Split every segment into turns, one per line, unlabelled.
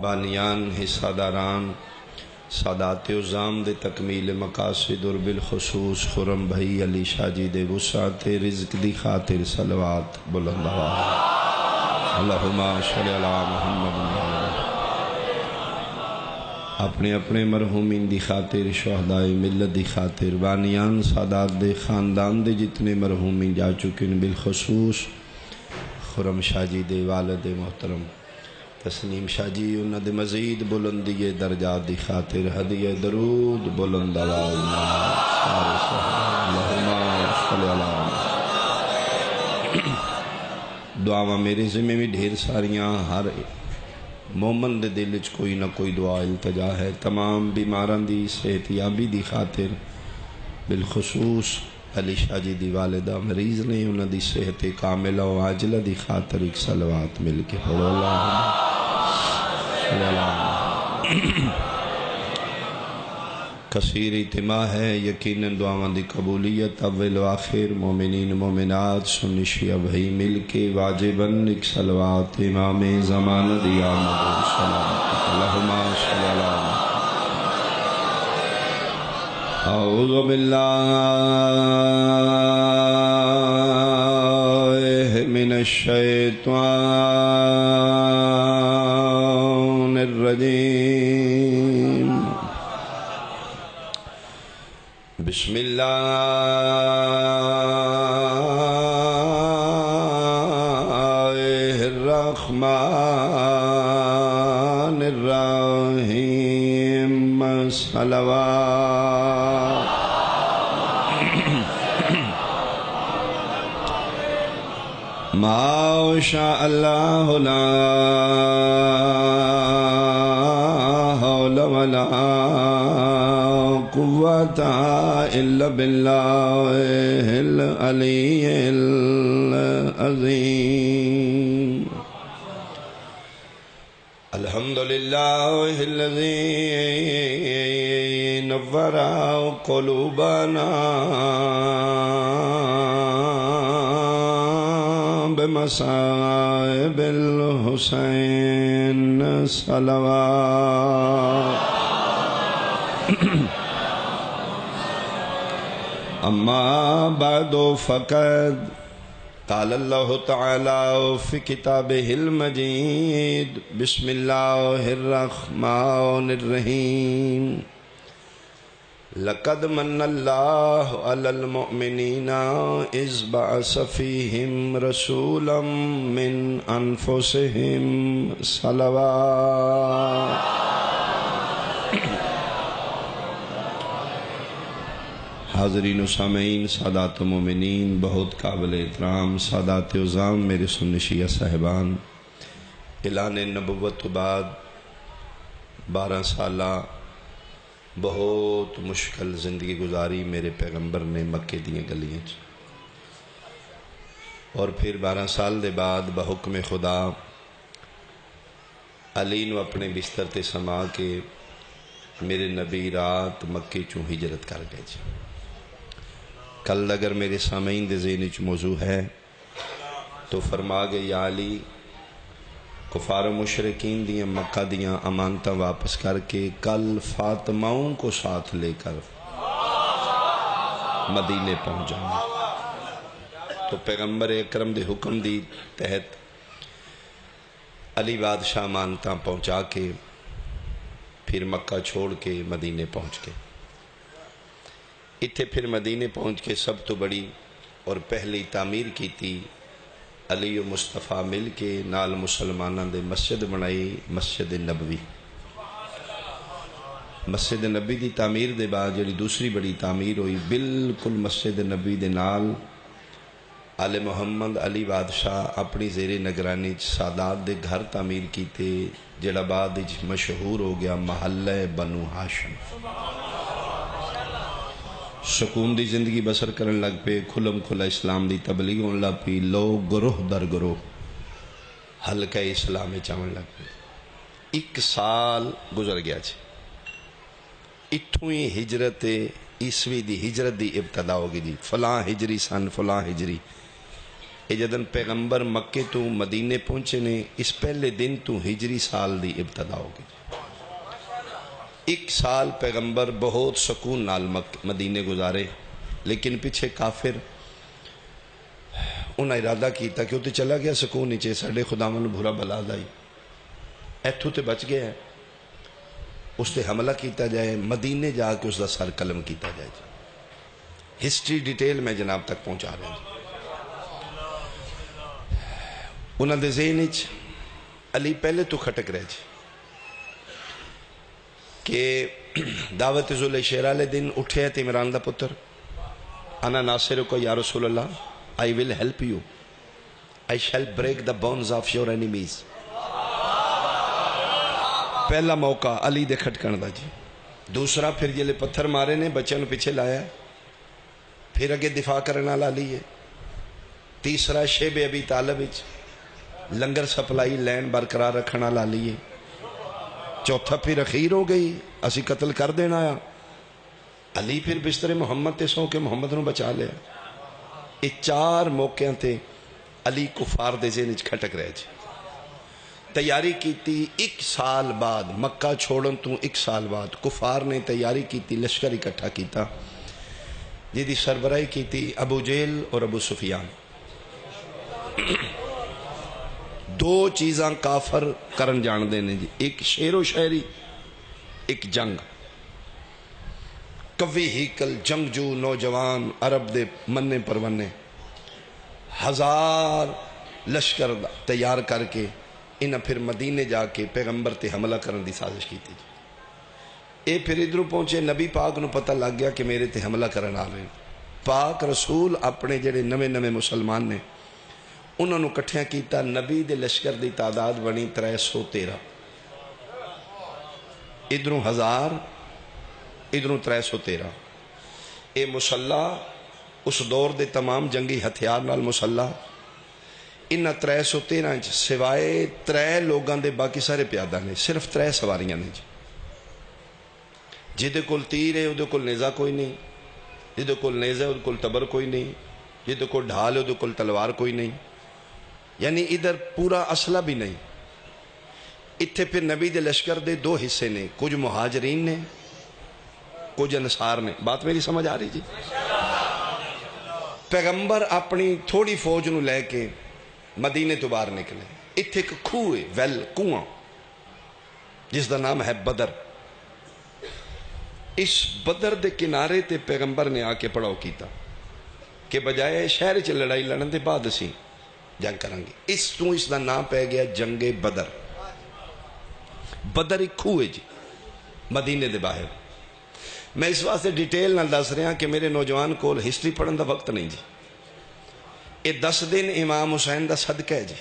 بانیان حصہ داران سادات عظام دے تکمیل مقاصد اور بالخصوص خرم بھائی علی شاہ جی دے وسعت رزق دی خاطر صلوات بلند آواز اللہم صلی علی محمد اپنے اپنے مرحومین دی خاطر شہداء ملت دی خاطر بانیان سادات دے خاندان دے جتنے مرحومین جا چکن بالخصوص خرم شاہ جی دے والد محترم تسنیم شاہ جی انہاں دے مزید بلندی درجات دی خاطر ہدیہ درود بلند آواز اللہم صلی اللہ دعاواں میرے ذمہ میں ڈھیر ساریاں ہر مومن دے دل وچ کوئی نہ کوئی دعا التجا ہے تمام بیماران دی صحت یابی دی خاطر بالخصوص علی شاہ جی دی والدہ مریض نے انہاں دی صحت کاملہ و عاجلہ دی خاطر ایک صلوات مل کے پڑھو اللہم کثیر اجتماع ہے یقیناً دعاواں دی قبولیت اول و آخر مومنین مومنات سنی شیعہ بھائی مل کے واجباً ایک صلوات امام زمانہ دی آمد سلام اللہم صلی اللہ اعوذ باللہ من الشیطان الرجیم بسم اللہ الرحمن الرحیم صلوات ما شاء اللہ لا حول ولا قوة الا باللہ العلی العظیم الحمدللہ الذی نور قلوبنا بمصائب الحسین صلوات اما بعد فقد قال اللہ تعالی فی کتابہ المجید بسم اللہ الرحمن الرحیم لقد من اللہ علی المؤمنین اذ بعث فیہم رسولا من انفسہم صلوات حاضرین و سامعین سادات و مومنین بہت قابل احترام سادات عظام میرے سنی شیعہ صاحبان اعلان نبوت بعد 12 سالہ بہت مشکل زندگی گزاری میرے پیغمبر نے مکے دیئے گلیاں اور پھر 12 سال دے بعد بحکم خدا علی نو اپنے بستر تے سما کے میرے نبی رات مکے چوں ہجرت کر گئے جی کل اگر میرے سامعین دے ذہن وچ موضوع ہے تو فرما گئے یا علی کفار و مشرکین دیاں مکہ دیاں امانتاں واپس کر کے کل فاطماؤں کو ساتھ لے کر مدینے پہنچ جاؤں تو پیغمبر اکرم دے حکم دی تحت علی بادشاہ امانتاں پہنچا کے پھر مکہ چھوڑ کے مدینے پہنچ کے اتھے پھر مدینے پہنچ کے سب تو بڑی اور پہلی تعمیر کی تھی علی و مصطفیٰ مل کے نال مسلمانہ دے مسجد بنائی مسجد نبوی مسجد نبی دی تعمیر دے بعد جڑی دوسری بڑی تعمیر ہوئی بالکل مسجد نبی دے نال آل محمد علی بادشاہ اپنی زیر نگرانی سادات دے گھر تعمیر کیتے جڑا بعد مشہور ہو گیا محلہ بنو ہاشم سکون دی زندگی بسر کرن لگ پہ کھلم کھلا اسلام دی تبلیغ ہون لگ پی لوگ گروہ در گروہ حلقہ اسلام چاون لگ پہ 1 سال گزر گیا چھے اتھویں ہجرت عیسوی دی ہجرت دی ابتدا ہوگی دی فلاں ہجری سن فلاں ہجری یہ جدن پیغمبر مکے تو مدینے پہنچے نے اس پہلے دن تو ہجری سال دی ابتدا ہوگی. ایک سال پیغمبر بہت سکون نال مدینے گزارے، لیکن پیچھے کافر انہیں ارادہ کیتا کہ وہ تو چلا گیا سکون نیچے، ساڑھے خداون بھورا بلا لائی ایتھو تے بچ گیا ہے، اس تے حملہ کیتا جائے، مدینے جا کے اس دا سر قلم کیتا جائے. ہسٹری ڈیٹیل میں جناب تک پہنچا رہے ہیں. انہاں دے ذہن وچ علی پہلے تو کھٹک رہے جی کہ دعوت ذوالشیرہ لے دن اٹھے ہے عمران دا پتر، انا ناصر کو یا رسول اللہ، I will help you, I shall break the bones of your enemies. پہلا موقع علی دے کھٹکن دا جی. دوسرا پھر جلے پتھر مارے نے بچوں پیچھے لایا، پھر اگے دفاع کرنا لا لیے. تیسرا شیب ابی طالب لنگر سپلائی لین برقرار رکھنا لا لیے. چوتھا پھر اخیر ہو گئی اسی قتل کر دینا آیا. علی پھر بستر محمد تے سو کے محمد نو بچا لیا. یہ چار موقعوں تے علی کفار دے ذہن وچ کھٹک رہے جی. تیاری کیتی ایک سال بعد، مکہ چھوڑن تو ایک سال بعد کفار نے تیاری کیتی، لشکر اکٹھا کیتا جی دی سربراہی کیتی ابو جہل اور ابو سفیان. دو چیزاں کافر کرن جان دینے جی، ایک شعر و شاعری، ایک جنگ. کوی ہیکل جنگجو نوجوان عرب دے مننے پروننے، 1000 لشکر تیار کر کے انہاں پھر مدینے جا کے پیغمبر تے حملہ کرن دی سازش کی تھی. اے پھر ادھروں پہنچے، نبی پاک نو پتہ لگ گیا کہ میرے تے حملہ کرن آ رہے. پاک رسول اپنے جڑے نویں مسلمان نے انہوں نے کٹھیاں کیتا. نبی دے لشکر دی تعداد بنی 313، ادھروں 1000 ادھروں 313. اے مسلح اس دور دے تمام جنگی ہتھیار نال مسلح. انہاں 313 سوائے 3 لوگاں دے باقی سارے پیادہ نے، صرف 3 سواریاں نے جی. جہدے کول تیر ہے اودے کول نیزہ کوئی نہیں، جہدے کول نیزہ ہے اودے کول تبر کوئی نہیں، جہدے کول ڈھال ہے اودے کول تلوار کوئی نہیں. یعنی ادھر پورا اسلحہ بھی نہیں. اتھے پھر نبی دے لشکر دے 2 حصے نے، کچھ مہاجرین نے کچھ انصار نے. بات میری سمجھ آ رہی جی؟ پیغمبر اپنی تھوڑی فوج نو لے کے مدینے تو باہر نکلے. اتھے ایک کھوہ ہے، ویل کنواں، جس دا نام ہے بدر. اس بدر دے کنارے تے پیغمبر نے آ کے پڑاؤ کیتا کہ بجائے شہر چ لڑائی لڑن دے بعد اسی جنگ کریں گے. اس دا نام پہ گیا جنگ بدر. بدر ایک کھوہ ہے جی مدینے دے باہر. میں اس واسطے ڈیٹیل نہ دس رہا کہ میرے نوجوان کو ہسٹری پڑھن دا وقت نہیں جی. یہ 10 دن امام حسین دا صدقہ ہے جی.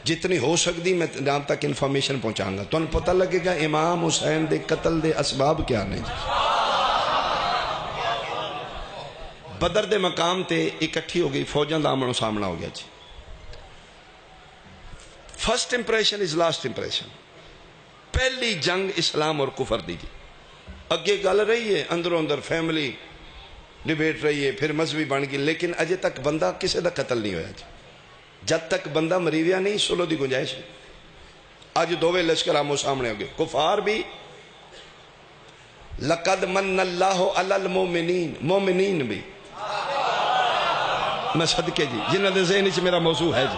جتنی ہو سکتی میں آپ تک انفارمیشن پہنچاؤں گا. تمہیں پتہ لگے گا امام حسین دے قتل دے اسباب کیا نہیں جی. بدر دے مقام تے اکٹھی ہو گئی فوجاں دا آمنا سامنا ہو گیا جی. First impression is last impression. پہلی جنگ اسلام اور کفر دی جی. اگے گل رہی ہے اندروں اندر فیملی ڈیبیٹ رہی ہے، پھر مذہبی بن گئی، لیکن اجے تک بندہ کسے دا قتل نہیں ہویا جی. جب تک بندہ مریویا نہیں سلو دی گنجائش ہے. اج دوویں لشکر آمو سامنے ہو گئے. کفار بھی لقد من اللہ علی المومنین، مومنین بھی. میں صدقے جی جنہاں دے ذہن وچ میرا موضوع ہے جی.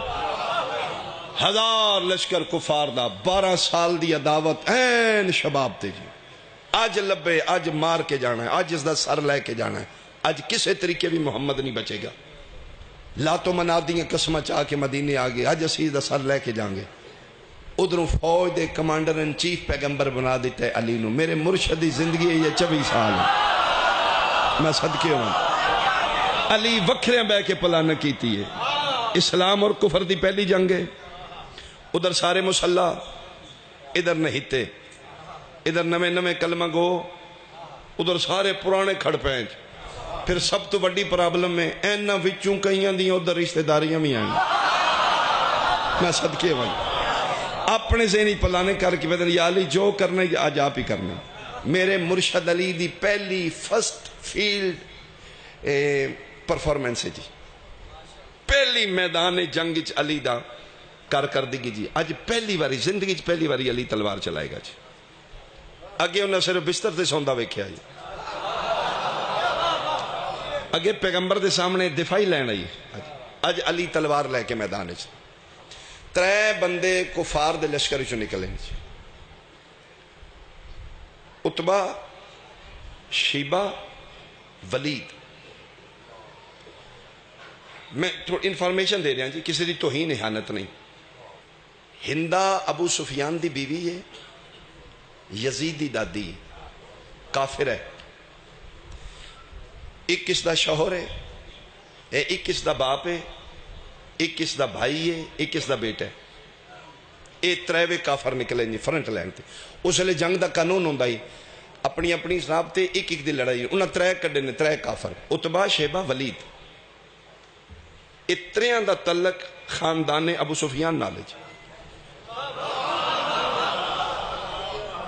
1000 لشکر کفار دا، 12 سال دی عداوت این شباب تے جی. اج لبے، اج مار کے جانا ہے، اج اس دا سر لے کے جانا ہے. اج کسے طریقے بھی محمد نہیں بچے گا. لاتوں منادیاں قسمہ چاہ کے مدینے آگے، اج اسی دا سر لے کے جائیں گے. ادھروں فوج دے کمانڈر ان چیف پیغمبر بنا دیتا ہے علی نو. میرے مرشد دی زندگی ہے یہ 24 سال ہے. میں صدقے ہوں. علی وکھریاں بہ کے پلان کیتی ہے. اسلام اور کفر دی پہلی جنگ ہے. ادھر سارے مسلح، ادھر نہیتے، ادھر نویں کلمہ گو، ادھر سارے پرانے کھڑ پینچ. پھر سب تو بڑی پرابلم میں اینا وچوں کئیاں دیاں ادھر رشتہ داریاں بھی آئیں. میں صدقے ہوں. اپنے ذہنی پلانے کر کے بدل یا علی جو کرنا ہے آج آپ ہی کرنا. میرے مرشد علی دی پہلی فرسٹ فیلڈ پرفارمنس ہے جی. پہلی میدان جنگ علی دا کارکردگی جی اج پہلی باری زندگی پہلی باری علی تلوار چلائے گا جی اگے انہیں صرف بستر سے سوندا ویکھیا جی اگے پیغمبر دے سامنے دفاعی لین آئی اج علی تلوار لے کے میدان وچ ترے بندے کفار دے لشکر چوں نکلے جی عتبہ شیبہ ولید میں انفارمیشن دے رہا جی کسی دی توہین احانت نہیں ہندا ابو سفیان دی بیوی ہے یزید دی دادی کافر ہے ایک کس دا شوہر ہے ایک کس دا باپ ہے ایک کس دا بھائی ہے ایک کس دا بیٹا ہے یہ تریوے کافر نکلے جی فرنٹ لائن تے اس لئے جنگ دا قانون ہوندا ہی اپنی اپنی حساب تے ایک ایک دی لڑائی انہاں ترے کڈے نے ترے کافر عتبہ شیبہ ولید اتریاں دا تعلق خاندان ابو سفیان نالے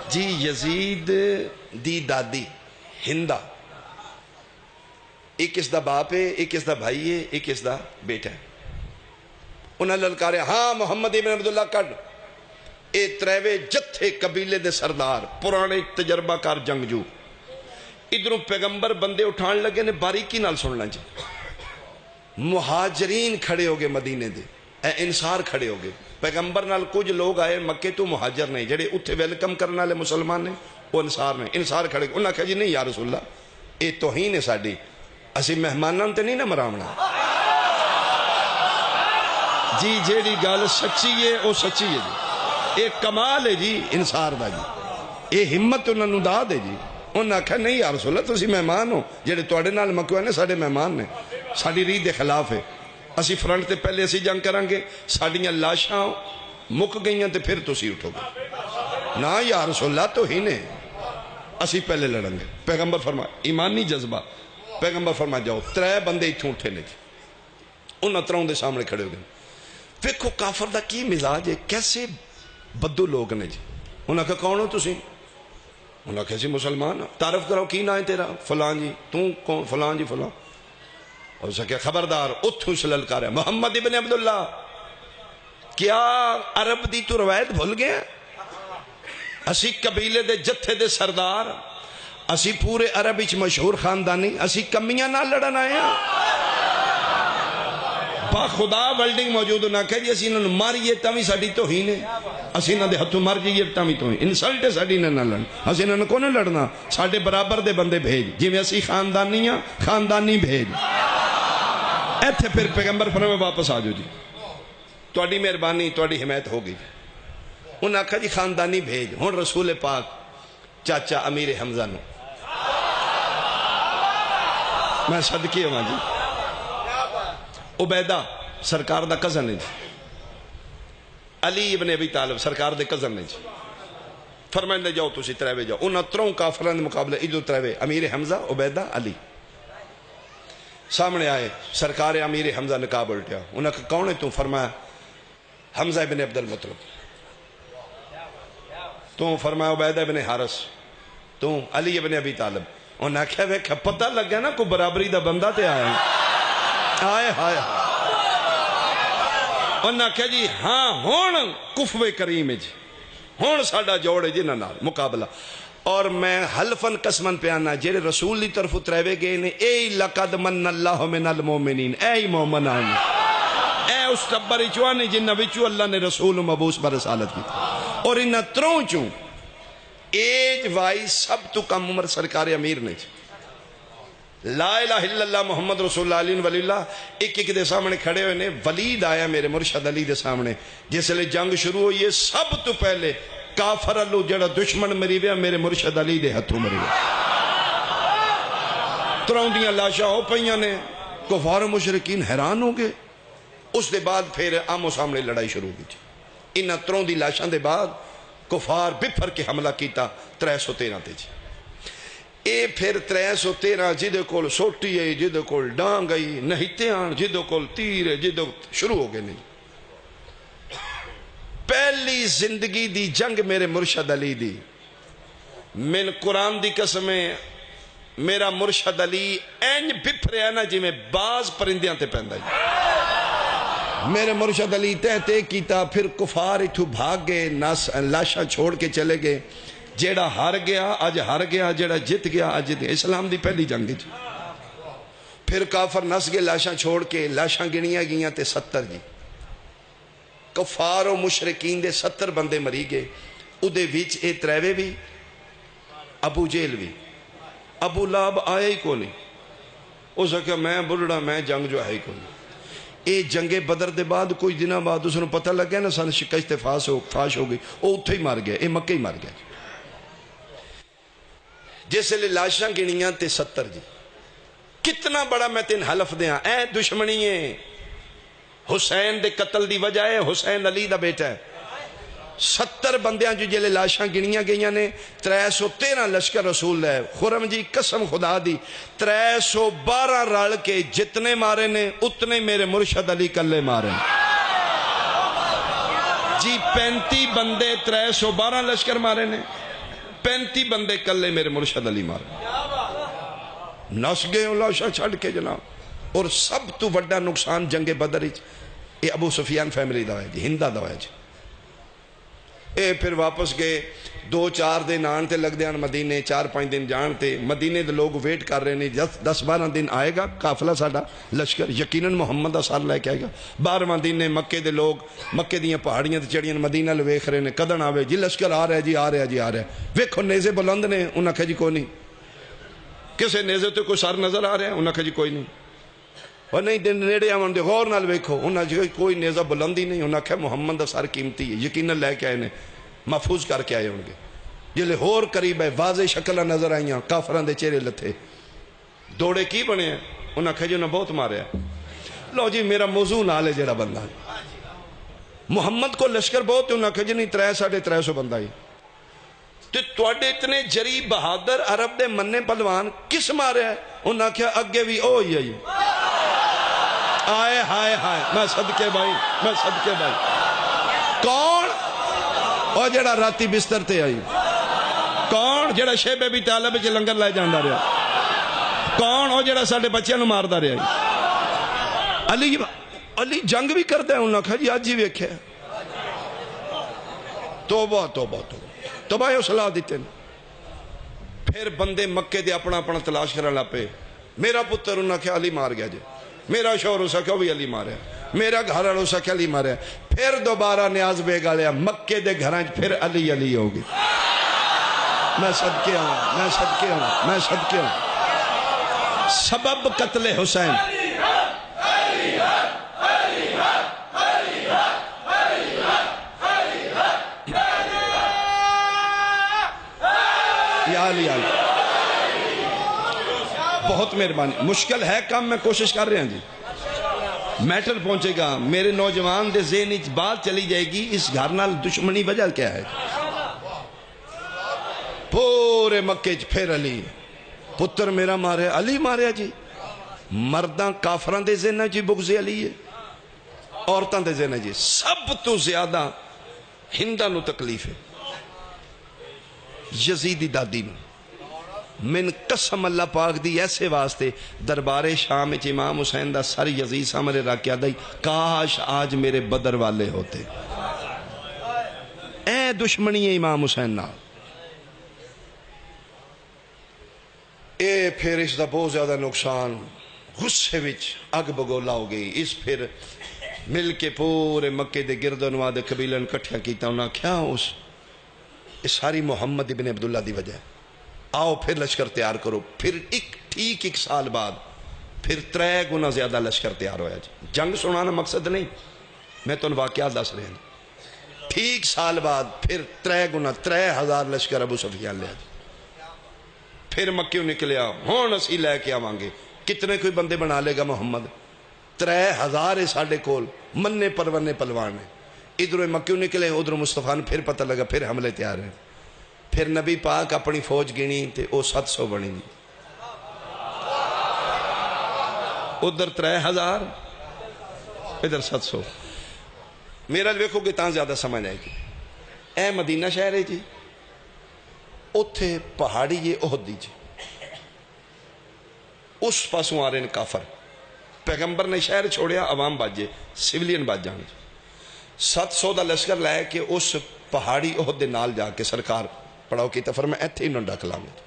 جی یزید دی دادی ہندا ایک اس دا باپ ہے ایک اس دا بھائی ہے ایک اس دا بیٹا ہے انہاں للکارے ہاں محمد ابن عبداللہ کڈ اے تریوے جتھے قبیلے دے سردار پرانے تجربہ کار جنگجو ادھروں پیغمبر بندے اٹھان لگے نے باریکی نال سننا جی مہاجرین کھڑے ہو گئے مدینے دے اے انصار کھڑے ہو گئے پیغمبر نال کچھ لوگ آئے مکے تو مہاجر نہیں جڑے اتھے ویلکم کرنے والے مسلمان نے وہ انصار نے انصار کھڑے انہاں کہا جی نہیں یا رسول اللہ اے توہین ہے ساڈی اسی مہماناں تے نہیں نہ مراونا جی جیڑی گل سچی ہے وہ سچی ہے جی ایک کمال ہے جی انصار دا جی اے ہمت انہاں نوں دا دے جی انہاں کہا نہیں یا رسول اللہ تسی مہمان ہو جڑے تواڈے نال مکے نے ساڈے مہمان نے ساڈی ریت دے خلاف ہے اسی فرنٹ تے پہلے اسی جنگ کریں گے ساڈیاں لاشاں مک گئیاں تے پھر تسی اٹھو گے نا یا رسول اللہ تو ہی نے اسی پہلے لڑیں گے پیغمبر فرما ایمانی جذبہ پیغمبر فرما جاؤ ترے بندے اتھوں اٹھے نے جی انہاں تراؤں دے سامنے کھڑے ہو گئے دیکھو کافر دا کی مزاج ہے کیسے بدو لوگ نے جی انہاں کہا کون ہو تسی انہاں کہا جی مسلمان تعارف کرو کی نا ہے تیرا فلان جی توں کون فلان جی فلان اور اسے کہا خبردار اتھوں سے للکارے محمد ابن عبداللہ کیا عرب دی تو روایت بھول گئے اسی قبیلے دے جتھے دے سردار اسی پورے عرب اچ مشہور خاندانی اسی کمیاں نہ لڑن آئے ہیں با خدا ولڈنگ موجود نہ کہ جی اسی انہوں ماریے تاوی ساڑی توہین ہے اسی انہوں دے ہتھوں مار جائیے تاوی توہین انسلٹ ہے ساڑی نہ لڑن اسی انہوں کو نہ لڑنا ساڑے برابر دے بندے بھیج جی میں اسی خاندانی ہیں خاندانی بھیج ایتھے پھر پیغمبر فرمائے واپس آ جاؤ جی تواڈی مہربانی تواڈی حمایت ہو گئی انہوں نے کہا جی خاندانی بھیج ہن رسول پاک چاچا امیر حمزہ نو میں صدقے ہوں جی عبیدہ سرکار دا کزن ہے جی علی ابن ابی طالب سرکار دے کزن ہے جی فرمائیں دے جاؤ تسی تریوے جاؤ انہاں تروں کافران دے مقابلے ادھر تریوے امیر حمزہ عبیدہ علی سامنے آئے سرکار امیر حمزہ نکاب الٹیا انہوں نے کہا کون ہے تو فرمایا حمزہ ابن عبد المطلب تو فرمایا عبیدہ ابن حارث تو علی ابن ابی طالب انہوں نے کہا ویکھا پتہ لگ گیا نا کو برابری دا بندہ تے آئے آئے ہائے انہوں نے کہا جی ہاں ہون کفو کریم ہے جی ہون ساڑا جوڑے جی نال مقابلہ اور میں حلفن قسمن پہ آنا جیرے رسول دی طرف اترائے گئے نے اے لقد من اللہ من المومنین اے مومنان اے اس تبری چوانے جنہ وچو اللہ نے رسول مبوس پر رسالت کی اور انہ تروں چوں ایج وائی سب تو کم عمر سرکار امیر نے لا الہ الا اللہ محمد رسول اللہ علیہ ولی اللہ ایک ایک دے سامنے کھڑے ہوئے نے ولید آیا میرے مرشد علی دے سامنے جس لئے جنگ شروع ہوئی ہے سب تو پہلے کافر اللہ جڑا دشمن مری ویا میرے مرشد علی دے ہتھوں مری ویا تراؤں دیاں لاشاں ہو پئیاں نے کفار و مشرکین حیران ہو گئے اس دے بعد پھر آمو سامنے لڑائی شروع کی جی انہاں تراؤں دی لاشاں دے بعد کفار بپھر کے حملہ کیتا 313 تے جی اے پھر 313 جدے کول سوٹی ہے جدے کول ڈانگ گئی نہیتے آن جدے کول تیر ہے جدے شروع ہو گئے نہیں پہلی زندگی دی جنگ میرے مرشد علی دی من قرآن دی قسمیں میرا مرشد علی اینج بپھرے ہے نا جی میں باز پرندیاں تے پہندہ جی میرے مرشد علی تے کیتا، پھر کفار اتھو بھاگ گئے، لاشاں چھوڑ کے چلے گئے. جیڑا ہار گیا اج ہار گیا، جیڑا جت گیا اج جت گیا. اسلام دی پہلی جنگ جی. پھر کافر نس گئے لاشاں چھوڑ کے، لاشاں گنیاں گئیاں تے 70 جی. کفار و مشرکین دے 70 بندے مری گئے. ادھے وچ اے تریوے بھی، ابو جیل بھی. ابو لہب آیا ہی کو نہیں. اس کہ میں بڑھڑا، میں جنگ جو ہے ہی کو نہیں. اے جنگ بدر دے بعد کوئی دنہ بعد اس نے پتہ لگ گیا نا سن شکست فاش ہو گئی، وہ اتھے ہی مار گیا. اے مکہ ہی مار گیا. جس لئے لاشاں گنیاں تے 70 جی. کتنا بڑا میں تین حلف دیاں، اے دشمنی ہے. حسین دے قتل دی وجہ ہے، حسین علی دا بیٹا ہے. 70 بندیاں جو جلے لاشاں گنیاں گئیاں نے. 313 لشکر رسول ہے. خرم جی قسم خدا دی 312 رل کے جتنے مارے نے اتنے میرے مرشد علی کلے مارے جی. 35 بندے 312 لشکر مارے نے، 35 بندے کلے میرے مرشد علی مارے. نس گئے لاشاں چھڑ کے جناب. اور سب تو بڑا نقصان جنگ بدر یہ ابو سفیان فیملی دا ہے جی، ہندہ دا ہے جی. اے پھر واپس گئے. 2-4 دن آن تے لگ دیان مدینے، 4-5 دن جان تے مدینے دے لوگ ویٹ کر رہے ہیں. 10-12 دن آئے گا قافلہ ساڈا لشکر، یقیناً محمد دا سار لے کے آئے گا. 12واں دن نے مکے دے لوگ مکے دیاں پہاڑیاں تے چڑیاں مدینہ لے ویکھ رہے ہیں کدن آوے جی لشکر آ رہا ہے جی، آ رہا ہے جی، آ رہا ہے. ویکھو نیزے بلند نے، انہاں کہا جی کوئی نہیں. کسے نیزے تے کوئی سر نظر آ رہا ہے؟ انہاں کہا جی کوئی نہیں. اور نہیں دن نیڑے آون دے غور نال ویکھو، انہاں جی کوئی نیزہ بلند ہی نہیں. انہاں کہا محمد دا سر قیمتی ہے، یقیناً لے کے آئے نے، محفوظ کر کے آئے ہوں گے. جلے ہور قریب ہے واضح شکلہ نظر آئیاں، کافران دے چہرے لتھے. دوڑے کی بنے ہیں؟ انہاں کہا جی انہاں بہت مارے ہیں. لو جی میرا موضوع نال ہے جڑا بندہ محمد کو لشکر بہت ہے. انہاں کہا جی نہیں 300-350 بندہ ہی. تو توڑے اتنے جری بہادر عرب دے مننے پلوان کس مارے ہیں؟ انہاں کہا اگے بھی او ہی ہے. آئے ہائے ہائے، میں صدقے بھائی، میں صدقے بھائی. کون؟ او جڑا راتی بستر تے آئی. کون؟ جڑا شیب ابی طالب وچ لنگر لے جاندا رہا. کون؟ او جڑا ساڈے بچیاں نوں ماردا رہا. علی جنگ بھی کردا ہے. انہاں کہا جی اج ہی ویکھیا. توبہ توبہ توبہ توبہ صلاح دیتے ہیں. پھر بندے مکے دے اپنا اپنا تلاش کرنا لپے. میرا پتر انہاں کہا علی مار گیا جی. میرا شوہر ہو سکیا بھی علی ماریا. میرا گھر ہو سکیا علی ماریا. پھر دوبارہ نیاز بے گالیا مکے دے گھرانچ پھر علی علی ہوگی. میں صدقے ہوں، میں صدقے ہوں، میں صدقے ہوں. سبب قتل حسین یا علی علی. بہت مہربانی. مشکل ہے کام، میں کوشش کر رہے ہیں جی. میٹر پہنچے گا. میرے نوجوان دے ذہن وچ بات چلی جائے گی اس گھر نال دشمنی وجہ کیا ہے. پورے مکے چ پھر علی. پتر میرا مارے علی ماریا جی. مرداں کافران دے ذہن جی بغض علی ہے، عورتاں دے ذہن جی سب تو زیادہ ہندہ نو تکلیف ہے. یزیدی دادی نو من قسم اللہ پاک دی ایسے واسطے دربار شام وچ امام حسین دا سر یزید سامنے رکھ کے آدھائی کاش آج میرے بدر والے ہوتے. اے دشمنی ہے امام حسین نال. اے پھر اس دا بہت زیادہ نقصان. غصے وچ اگ بگولا ہو گئی. اس پھر مل کے پورے مکے دے گرد و نواح دے قبیلے کٹھا کیتا. انہاں کیا اس ساری محمد ابن عبداللہ دی وجہ. آؤ پھر لشکر تیار کرو. پھر ٹھیک 1 سال بعد پھر 3 گنا زیادہ لشکر تیار ہویا جی. جنگ سنانا مقصد نہیں، میں تو واقعات دس رہے ہیں. ٹھیک سال بعد پھر 3 گنا 3000 لشکر ابو سفیان لیا جی. پھر مکیوں نکلیا. ہون اسی لے کے آوان گے. کتنے کوئی بندے بنا لے گا محمد؟ 3000 ہے ساڑھے کول. مننے پرورنے پلوان ہیں. ادھر مکیوں نکلے ادھر مصطفیٰ نے. پھر پتہ لگا پھر حملے تیار ہیں. پھر نبی پاک اپنی فوج گنی تے او 700 بنی دی. ادھر 3000 ادھر 700. میرا ویکھو گے تاں زیادہ سمجھ آئے گی. اے مدینہ شہر ہے جی. اتھے پہاڑی یہ احد دی جی. اس پاسوں آ رہے ہیں کافر. پیغمبر نے شہر چھوڑیا عوام باجے سویلین باج جان 700 دا لشکر لے کے اس پہاڑی احد دے نال جا کے سرکار پڑھاؤ کی فرمایا ایتھے انہوں ڈک لاں گے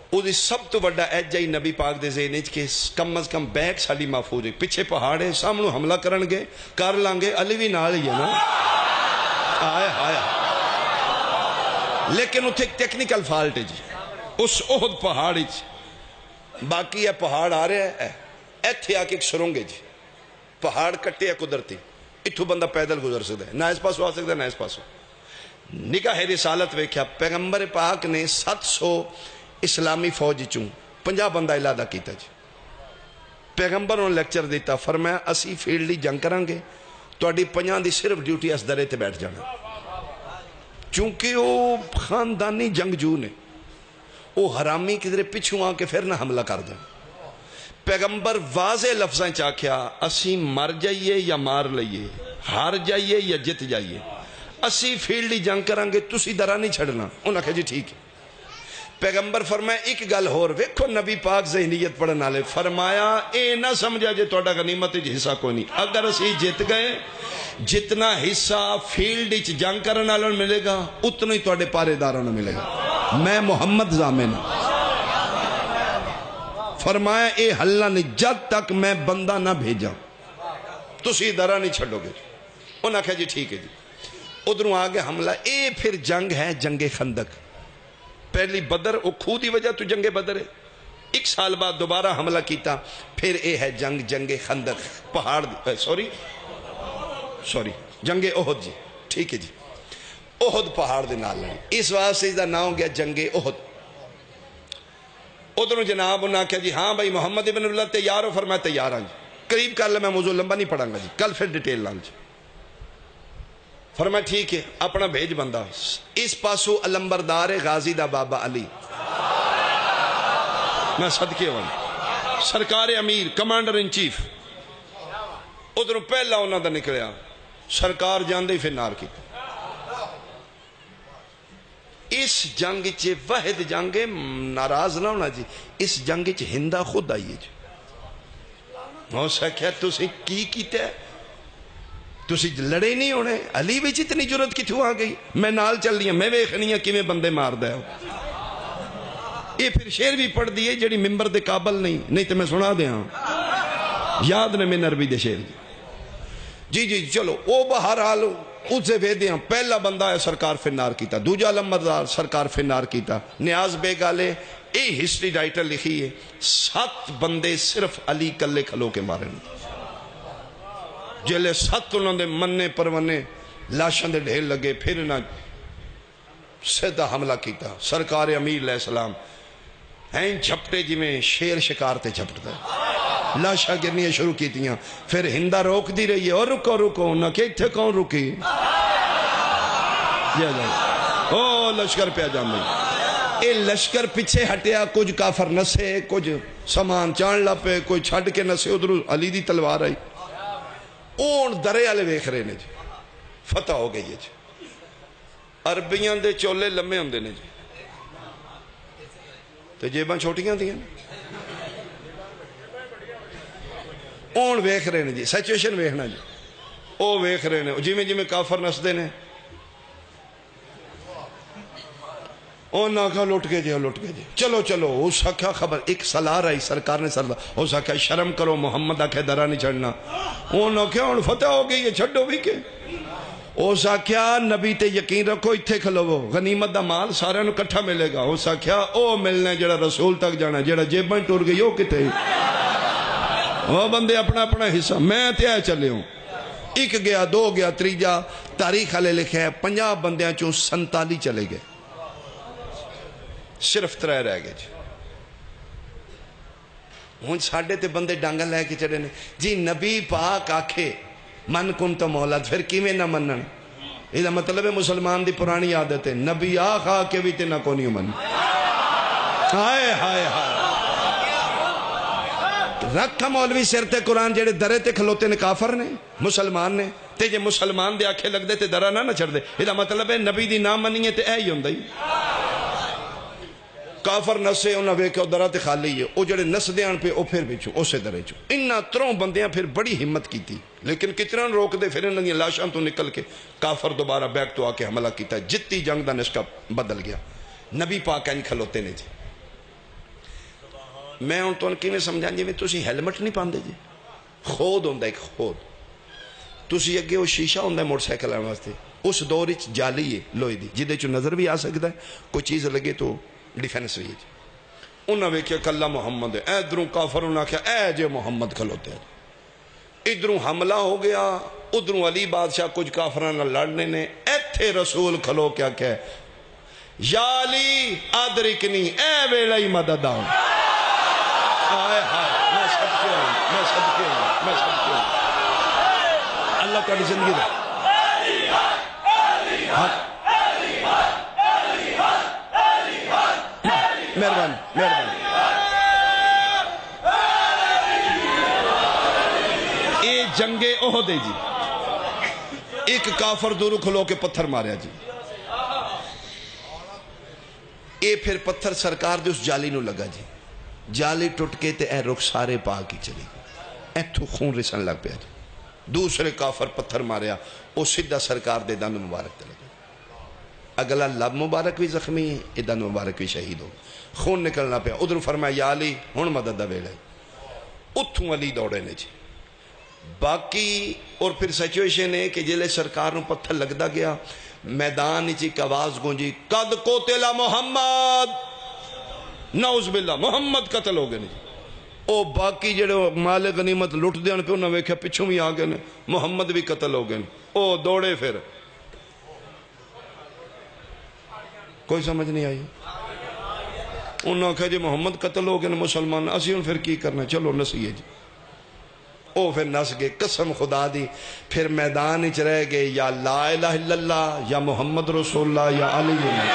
او دی سب تو بڑا ایجا ہی نبی پاک دے ذہن وچ کہ کم از کم بیک ساڈی محفوظ ہے پیچھے پہاڑ ہے سامنے حملہ کرن گے کر لیں گے علی بھی نال ہی ہے نا آئے ہائے لیکن اتنے ایک ٹیکنیکل فالٹ ہے جی اس احد پہاڑ باقی ہے پہاڑ آ رہا ہے ایتھے آ کے ایک سرنگ ہے جی پہاڑ کٹے ہے قدرتی اتھو بندہ پیدل گزر سکتا ہے نہ اس پاسو آ سکتا ہے نہ اس پاسو نگاہ رسالت ویکھیا پیغمبر پاک نے 700 اسلامی فوج چوں 50 بندہ علادہ کیتا جی پیغمبر نے لیکچر دیتا فرمایا اسی فیلڈ جنگ کریں گے تہاڈی 50 دی صرف ڈیوٹی اس درے تے بیٹھ جانا چونکہ وہ خاندانی جنگجو نے وہ حرامی کدھر پچھوں آ کے پھر نہ حملہ کر دیں پیغمبر واضح لفظاں چاکھیا اسی مر جائیے یا مار لئیے ہار جائیے یا جت جائیے اسی فیلڈی جنگ کریں گے تسی درہ نہیں چھڑنا انہاں کہا جی ٹھیک ہے پیغمبر فرمایا ایک گل ہور ویکھو نبی پاک ذہنیت پڑھن والے فرمایا اے نہ سمجھا جے تہاڈا غنیمت وچ حصہ کوئی نہیں اگر اسی جت گئے جتنا حصہ فیلڈ وچ جنگ کرن والوں ملے گا اتنا ہی تہاڈے پارے داراں نوں ملے گا میں محمد ضامن فرمایا اے حلہ نہیں جب تک میں بندہ نہ بھیجا تسی درہ نہیں چھڑو گے انہاں کہا جی ٹھیک ہے جی ادھروں آگے حملہ اے پھر جنگ ہے جنگ خندق پہلی بدر وہ کھو دی وجہ تو جنگ بدر ہے 1 سال بعد دوبارہ حملہ کیتا پھر اے ہے جنگ خندق پہاڑ سوری جنگ احد جی ٹھیک ہے جی احد پہاڑ دے نال لڑی اس واسطے دا نام ہو گیا جنگ احد ادھروں جناب انہاں کہا جی ہاں بھائی محمد ابن اللہ تیار ہو فرمایا تیار ہاں جی قریب کر لے میں موضوع لمبا نہیں پڑھاں گا جی کل پھر ڈیٹیل لانگ جی فرمایا ٹھیک ہے اپنا بھیج بندہ اس پاسو علمبردار غازی دا بابا علی میں صدقے ہوں سرکار امیر کمانڈر ان چیف ادھر پہلا انہوں دا نکلیا سرکار جاندے ہی پھر نار کی اس جنگ چے واحد جنگ ناراض نہ ہونا جی اس جنگ چے ہندہ خود آئیے جی ہو سکیا تُسی کی کیتے ہے تُسی لڑے نہیں ہونے علی بھی اتنی جرت کتھوں آ گئی میں نال چل دیا میں ویکھنی ہوں کیویں بندے مار دے ہو یہ پھر شعر بھی پڑھ دیئے جڑی ممبر دے قابل نہیں تو میں سنا دے ہاں یاد نے میں عربی دے شعر جی چلو او بہرحال اسے ویدے ہاں پہلا بندہ ہے سرکار فنار کیتا دوجا لمبردار سرکار فنار کیتا نیاز بے گالے اے ہسٹری رائٹر لکھی ہے 7 بندے صرف علی کلے کھلو کے مارے جلے 7 انہوں نے مننے پروانے لاشاں دے ڈھیر لگے پھر نہ سیدھا حملہ کیتا سرکار امیر علیہ السلام ہیں جھپٹے جی میں شیر شکار تے جھپٹتا ہے لاشاں گرنیاں شروع کی تیاں پھر ہندہ روک دی رہی ہے اور رکو نہ کہ اتھے کون رکی او لشکر پہ جان اے لشکر پیچھے ہٹیا کچھ کافر نسے کچھ سامان چان لپے کوئی چھڑ کے نسے ادھر علی دی تلوار آئی اون درے والے ویکھ رہے نے جی فتح ہو گئی ہے جی عربیاں دے چولے لمے ہوندے نے جی تو جیباں چھوٹیاں دیاں اون ویکھ رہے نے جی سیچویشن ویکھنا جی او ویکھ رہے نے جی میں کافر نسدے نے او نہ کہا لٹ کے جی چلو او سکھا خبر ایک سلار آئی سرکار نے سردہ او سکھا شرم کرو محمد آکھے درہ نہیں چڑھنا او نہ کہا ان فتح ہو گئی ہے چھڑو بھی کے او سکھا نبی تے یقین رکھو اتھے کھلو غنیمت دا مال سارے نو کٹھا ملے گا او سکھا او ملنے جڑا رسول تک جانا جڑا جیبیں ٹور گئی او کتے وہ بندے اپنا حصہ میں تے آئے چلے ہوں 1 گیا 2 گیا 3 تاریخ والے لکھے ہیں 50 بندیاں چوں 47 چلے گئے صرف 3 رہ گئے ہوں ساڑھے تے بندے ڈانگا لے کے چڑھے نے جی نبی پاک آکھے من کن تو مولا پھر کیویں نہ منن یہ مطلب ہے مسلمان دی پرانی عادت ہے نبی آخا کے بھی تے نہ کونی من ہائے رکھا مولوی سر تے قرآن جڑے درے تے کھلوتے نے کافر نے مسلمان نے تے جے مسلمان دے آکھے لگ دے تے درہ نہ چھڑ دے یہ مطلب ہے نبی دی نام منیے تے اے ہی ہوندہ ہی کافر نسے انہاں ویکھیا درا تے خالی ہے، او جڑے نسدے آن پہ او پھر وچوں اسے درے چوں انہاں تروں بندیاں پھر بڑی ہمت کیتی، لیکن کتنا روک دے پھر انہاں دی لاشاں تو نکل کے کافر دوبارہ بیک تو آ کے حملہ کیتا، جتی جنگ دا نسخہ بدل گیا۔ نبی پاک این کھلوتے نے جی، میں ہن تانوں کیویں سمجھاں جی تسی ہیلمٹ نہیں پاندے جی، خود ہوندا ایک خود، تسی اگے وہ شیشہ ہوندا موٹر سائیکل واسطے، اس دور وچ جالی ہے لوہے دی جہدے چ نظر بھی آ سکدا ہے، کوئی چیز لگے تو ڈیفینس بھی ہے۔ انہاں ویکھیا کلا محمد ہے، ادھروں کافر انہاں آکھیا اے جے محمد کھلوتے ہیں، ادھروں حملہ ہو گیا، ادھروں علی بادشاہ کچھ کافراں نال لڑنے نے، ایتھے رسول کھلو کے آکھیا یا علی ادرکنی اے ویلہ ہی مدد آؤ، آئے ہائے میں صدقے ہوں، میں صدقے ہوں، میں صدقے ہوں، اللہ تعالی زندگی دے مہربانی مہربانی۔ اے جنگ احد ہے جی، ایک کافر دورو کھلو کے پتھر ماریا جی، اے پھر پتھر سرکار دے اس جالی نو لگا جی، جالی ٹوٹ کے تے اے رخسارے پا کی چلی گئی، ایتھو خون رسن لگ پیا جی، دوسرے کافر پتھر ماریا او سیدھا سرکار دے دند مبارک تے لگا، اگلا لب مبارک بھی زخمی ہے، اے دند مبارک بھی شہید ہو، خون نکلنا پیا، ادھر فرمایا یا علی ہن مدد دا ویلا ہے، اتھوں علی دوڑے نے جی۔ باقی اور پھر سچویشن ہے کہ جلے سرکار نو پتھر لگدا گیا، میدان چی ایک آواز گونجی قد قتل محمد، نعوذ باللہ محمد قتل ہو گئے جی۔ او باقی جڑے مال غنیمت لٹ دیان پہ انہوں نے ویکھیا پچھوں بھی آ گئے، محمد بھی قتل ہو گئے، او دوڑے پھر، کوئی سمجھ نہیں آئی، انہوں نے کہا جی محمد قتل ہو گئے مسلمان، اسی ان پھر کی کرنا، چلو نسیے جی، او پھر نس گئے، قسم خدا دی پھر میدان اچ رہ گئے یا لا الہ الا اللہ یا محمد رسول اللہ یا علی آئے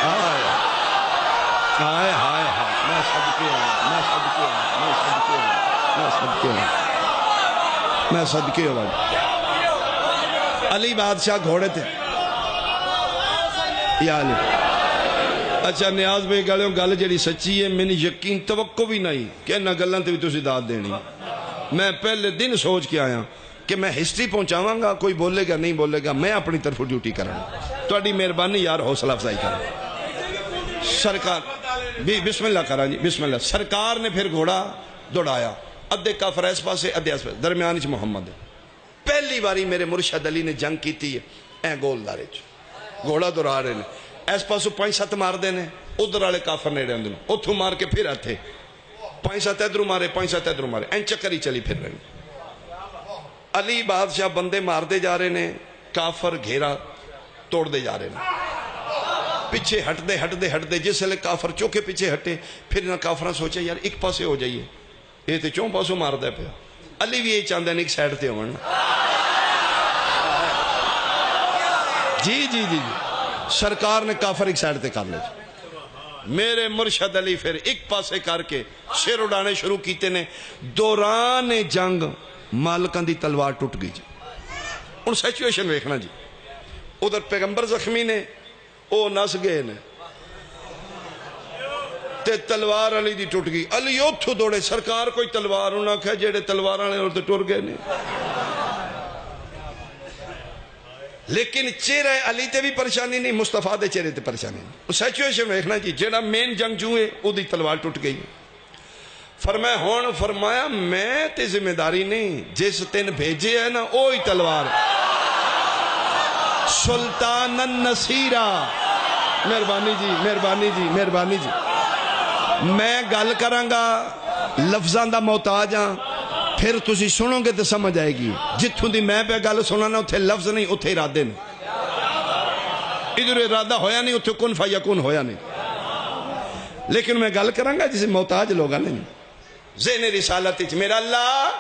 ہائے ہائے ہائے، میں صدقے ہوں، میں صدقے ہوں، میں صدقے ہوں، میں صدقے ہوں، میں صدقے ہوں۔ علی بادشاہ گھوڑے تھے یا علی، اچھا نیاز بھائی گل جڑی سچی ہے، میں نے یقین توقع بھی نہیں کہ انہاں گلاں تے بھی تسی داد دینی، میں پہلے دن سوچ کے آیا کہ میں ہسٹری پہنچاواں گا، کوئی بولے گا نہیں بولے گا، میں اپنی طرف ڈیوٹی کراں، تہاڈی مہربانی یار حوصلہ افزائی کریں۔ سرکار بھی بسم اللہ کرا جی، بسم اللہ، سرکار نے پھر گھوڑا دوڑایا، ادھے کافر اس پاسے ادھے اس پاسے، درمیان وچ محمد ہے، پہلی باری میرے مرشد علی نے جنگ کیتی ہے، اے گول دارے چ گھوڑا دوڑا رہے نے، اس پاسوں 5-7 مار دے نے، ادھر والے کافر نیڑے ہوندے نے، اتھوں مار کے پھر ہتھے 5-7 ادھروں مارے 5-7 ادھروں مارے، این چکر ہی چلی پھر رہے، علی بادشاہ بندے مار دے جا رہے نے، کافر گھیرا توڑ دے جا رہے نے، پیچھے ہٹ دے جس لئے کافر چوکے پیچھے ہٹے، پھر نہ کافران سوچے یار ایک پاسے ہو جائیے، یہ تے چون پاسوں مار دے پیا، علی بھی یہ چاندے ایک سائڈ تے ہونا، جی جی جی جی، سرکار نے کافر ایک سائڈ تے کر لے، میرے مرشد علی پھر ایک پاسے کر کے سر اڑانے شروع کیتے نے، دوران جنگ مالکان دی تلوار ٹوٹ گئی جی، ان سیچویشن ویکھنا جی، ادھر پیغمبر زخمی نے، او نس گئے نے، تے تلوار علی دی ٹوٹ گئی، علی اتھو دوڑے، سرکار کوئی تلوار انہاں کہا جیڑے تلوار آنے اور تے ٹور گئے نے، لیکن چہرے علی تے بھی پریشانی نہیں، مصطفیٰ دے چہرے تے پریشانی نہیں، سیچویشن ویکھنا جی، جیڑا مین جنگ جو ہے او دی تلوار ٹوٹ گئی، فرمایا ہون، فرمایا میں تے ذمہ داری نہیں، جس تین بھیجے ہے نا اوہی تلوار، سلطان النصیرہ، مہربانی جی مہربانی جی مہربانی جی، میں گل کراں گا لفظاں دا محتاج ہاں، پھر تسی سنو گے تو سمجھ آئے گی، جتھوں دی میں پہ گل سنانا اتھے لفظ نہیں اتھے ارادے نہیں، ادھر ارادہ ہویا نہیں اتھے کن فیکون ہویا نہیں، لیکن میں گل کراں گا جسے محتاج لوگا نہیں، ذہن رسالت اچھ میرا اللہ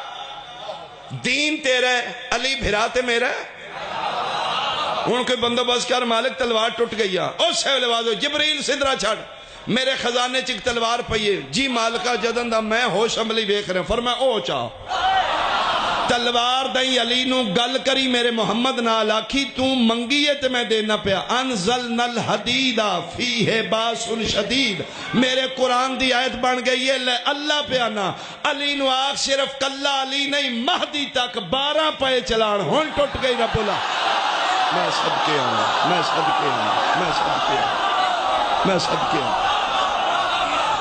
دین تیرا ہے، علی بھراتے میرا ہے، ان کے بندوبست کر مالک تلوار ٹوٹ گئی ہے، او سیول وازو جبریل صدرہ چھڑ، میرے خزانے چک تلوار پئیے، جی مالکہ جدن دا میں ہوش عملی بیک رہے ہیں، فرمایا او چاہ تلوار دئی علی نو گل کری میرے محمد نال آکھی تو منگیے تے میں دینا پیا انزلنا الحدید فیہ باس شدید میرے قرآن دی آیت بن گئی ہے لے اللہ پیا نا علی نو آکھ صرف کلا علی نہیں مہدی تک 12 پائے چلان ہون ٹوٹ گئی رب اللہ میں صدقے آؤں میں صدقے آؤں میں صدقے آؤں میں صدقے آؤں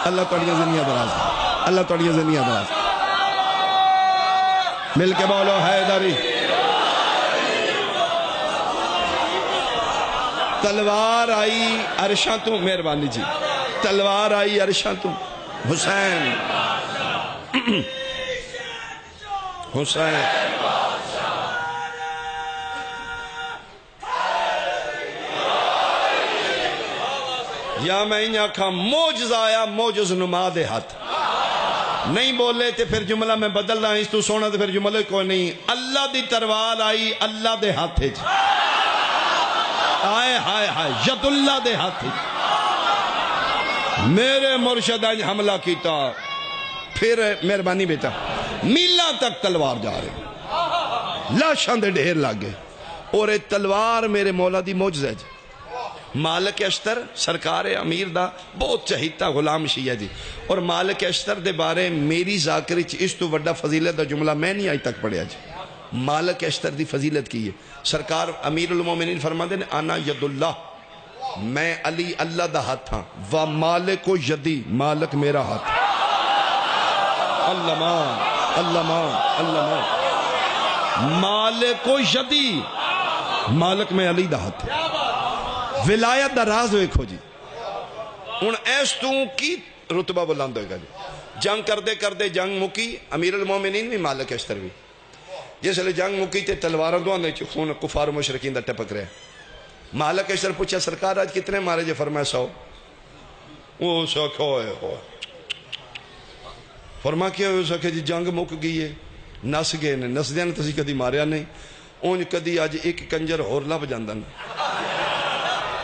اللہ توڑیاں زنیاں دراز اللہ توڑیاں زنیاں دراز مل کے بولو حیدری تلوار آئی عرشاں تو مہربانی جی تلوار آئی عرشاں تو حسین حسین یا میں انہاں کھا موجز آیا موجز نما دے ہاتھ نہیں بولے تے پھر جملہ میں بدل رہا اس تو سونا تے پھر جملہ کوئی نہیں اللہ دی تروار آئی اللہ دے ہاتھے جی آئے ہائے ہائے ید اللہ دے ہاتھے میرے مرشد آج حملہ کیتا پھر مہربانی بیٹا میلہ تک تلوار جا رہے لاشاں دے ڈھیر لگے اور ایک تلوار میرے مولا دی موجز ہے جی مالک اشتر سرکار امیر دا بہت چہیتا غلام شیعہ جی اور مالک اشتر دے بارے میری ذاکری اس تو وڈا فضیلت دا جملہ میں نہیں آئی تک پڑھیا جی مالک اشتر دی فضیلت کی ہے سرکار امیر المومنین فرما دے انا ید اللہ میں علی اللہ دا ہاتھ ہاں و مالک و یدی مالک میرا ہاتھ اللہ مان اللہ مان اللہ مان مالک و یدی مالک میں علی دا ہاتھ ہے ولایت دا راز دیکھو جی ان ایس تو کی رتبہ بلند ہوئے گا جی جنگ کردے جنگ مکی امیر المومنین بھی مالک اشتر بھی جس لئے جنگ مکی تے تلواروں دوان دے خون کفار و مشرکین دا ٹپک رہے مالک اشتر پوچھا سرکار آج کتنے مارے جو فرمائے 100 وہ سکھ ہوئے فرما کیا ہوئے سکھے جی جنگ مک گئی ہے نس گئے نے نس دیاں تسی کدی ماریا نہیں اونج کدی آج ایک کنجر ہور لب جاندن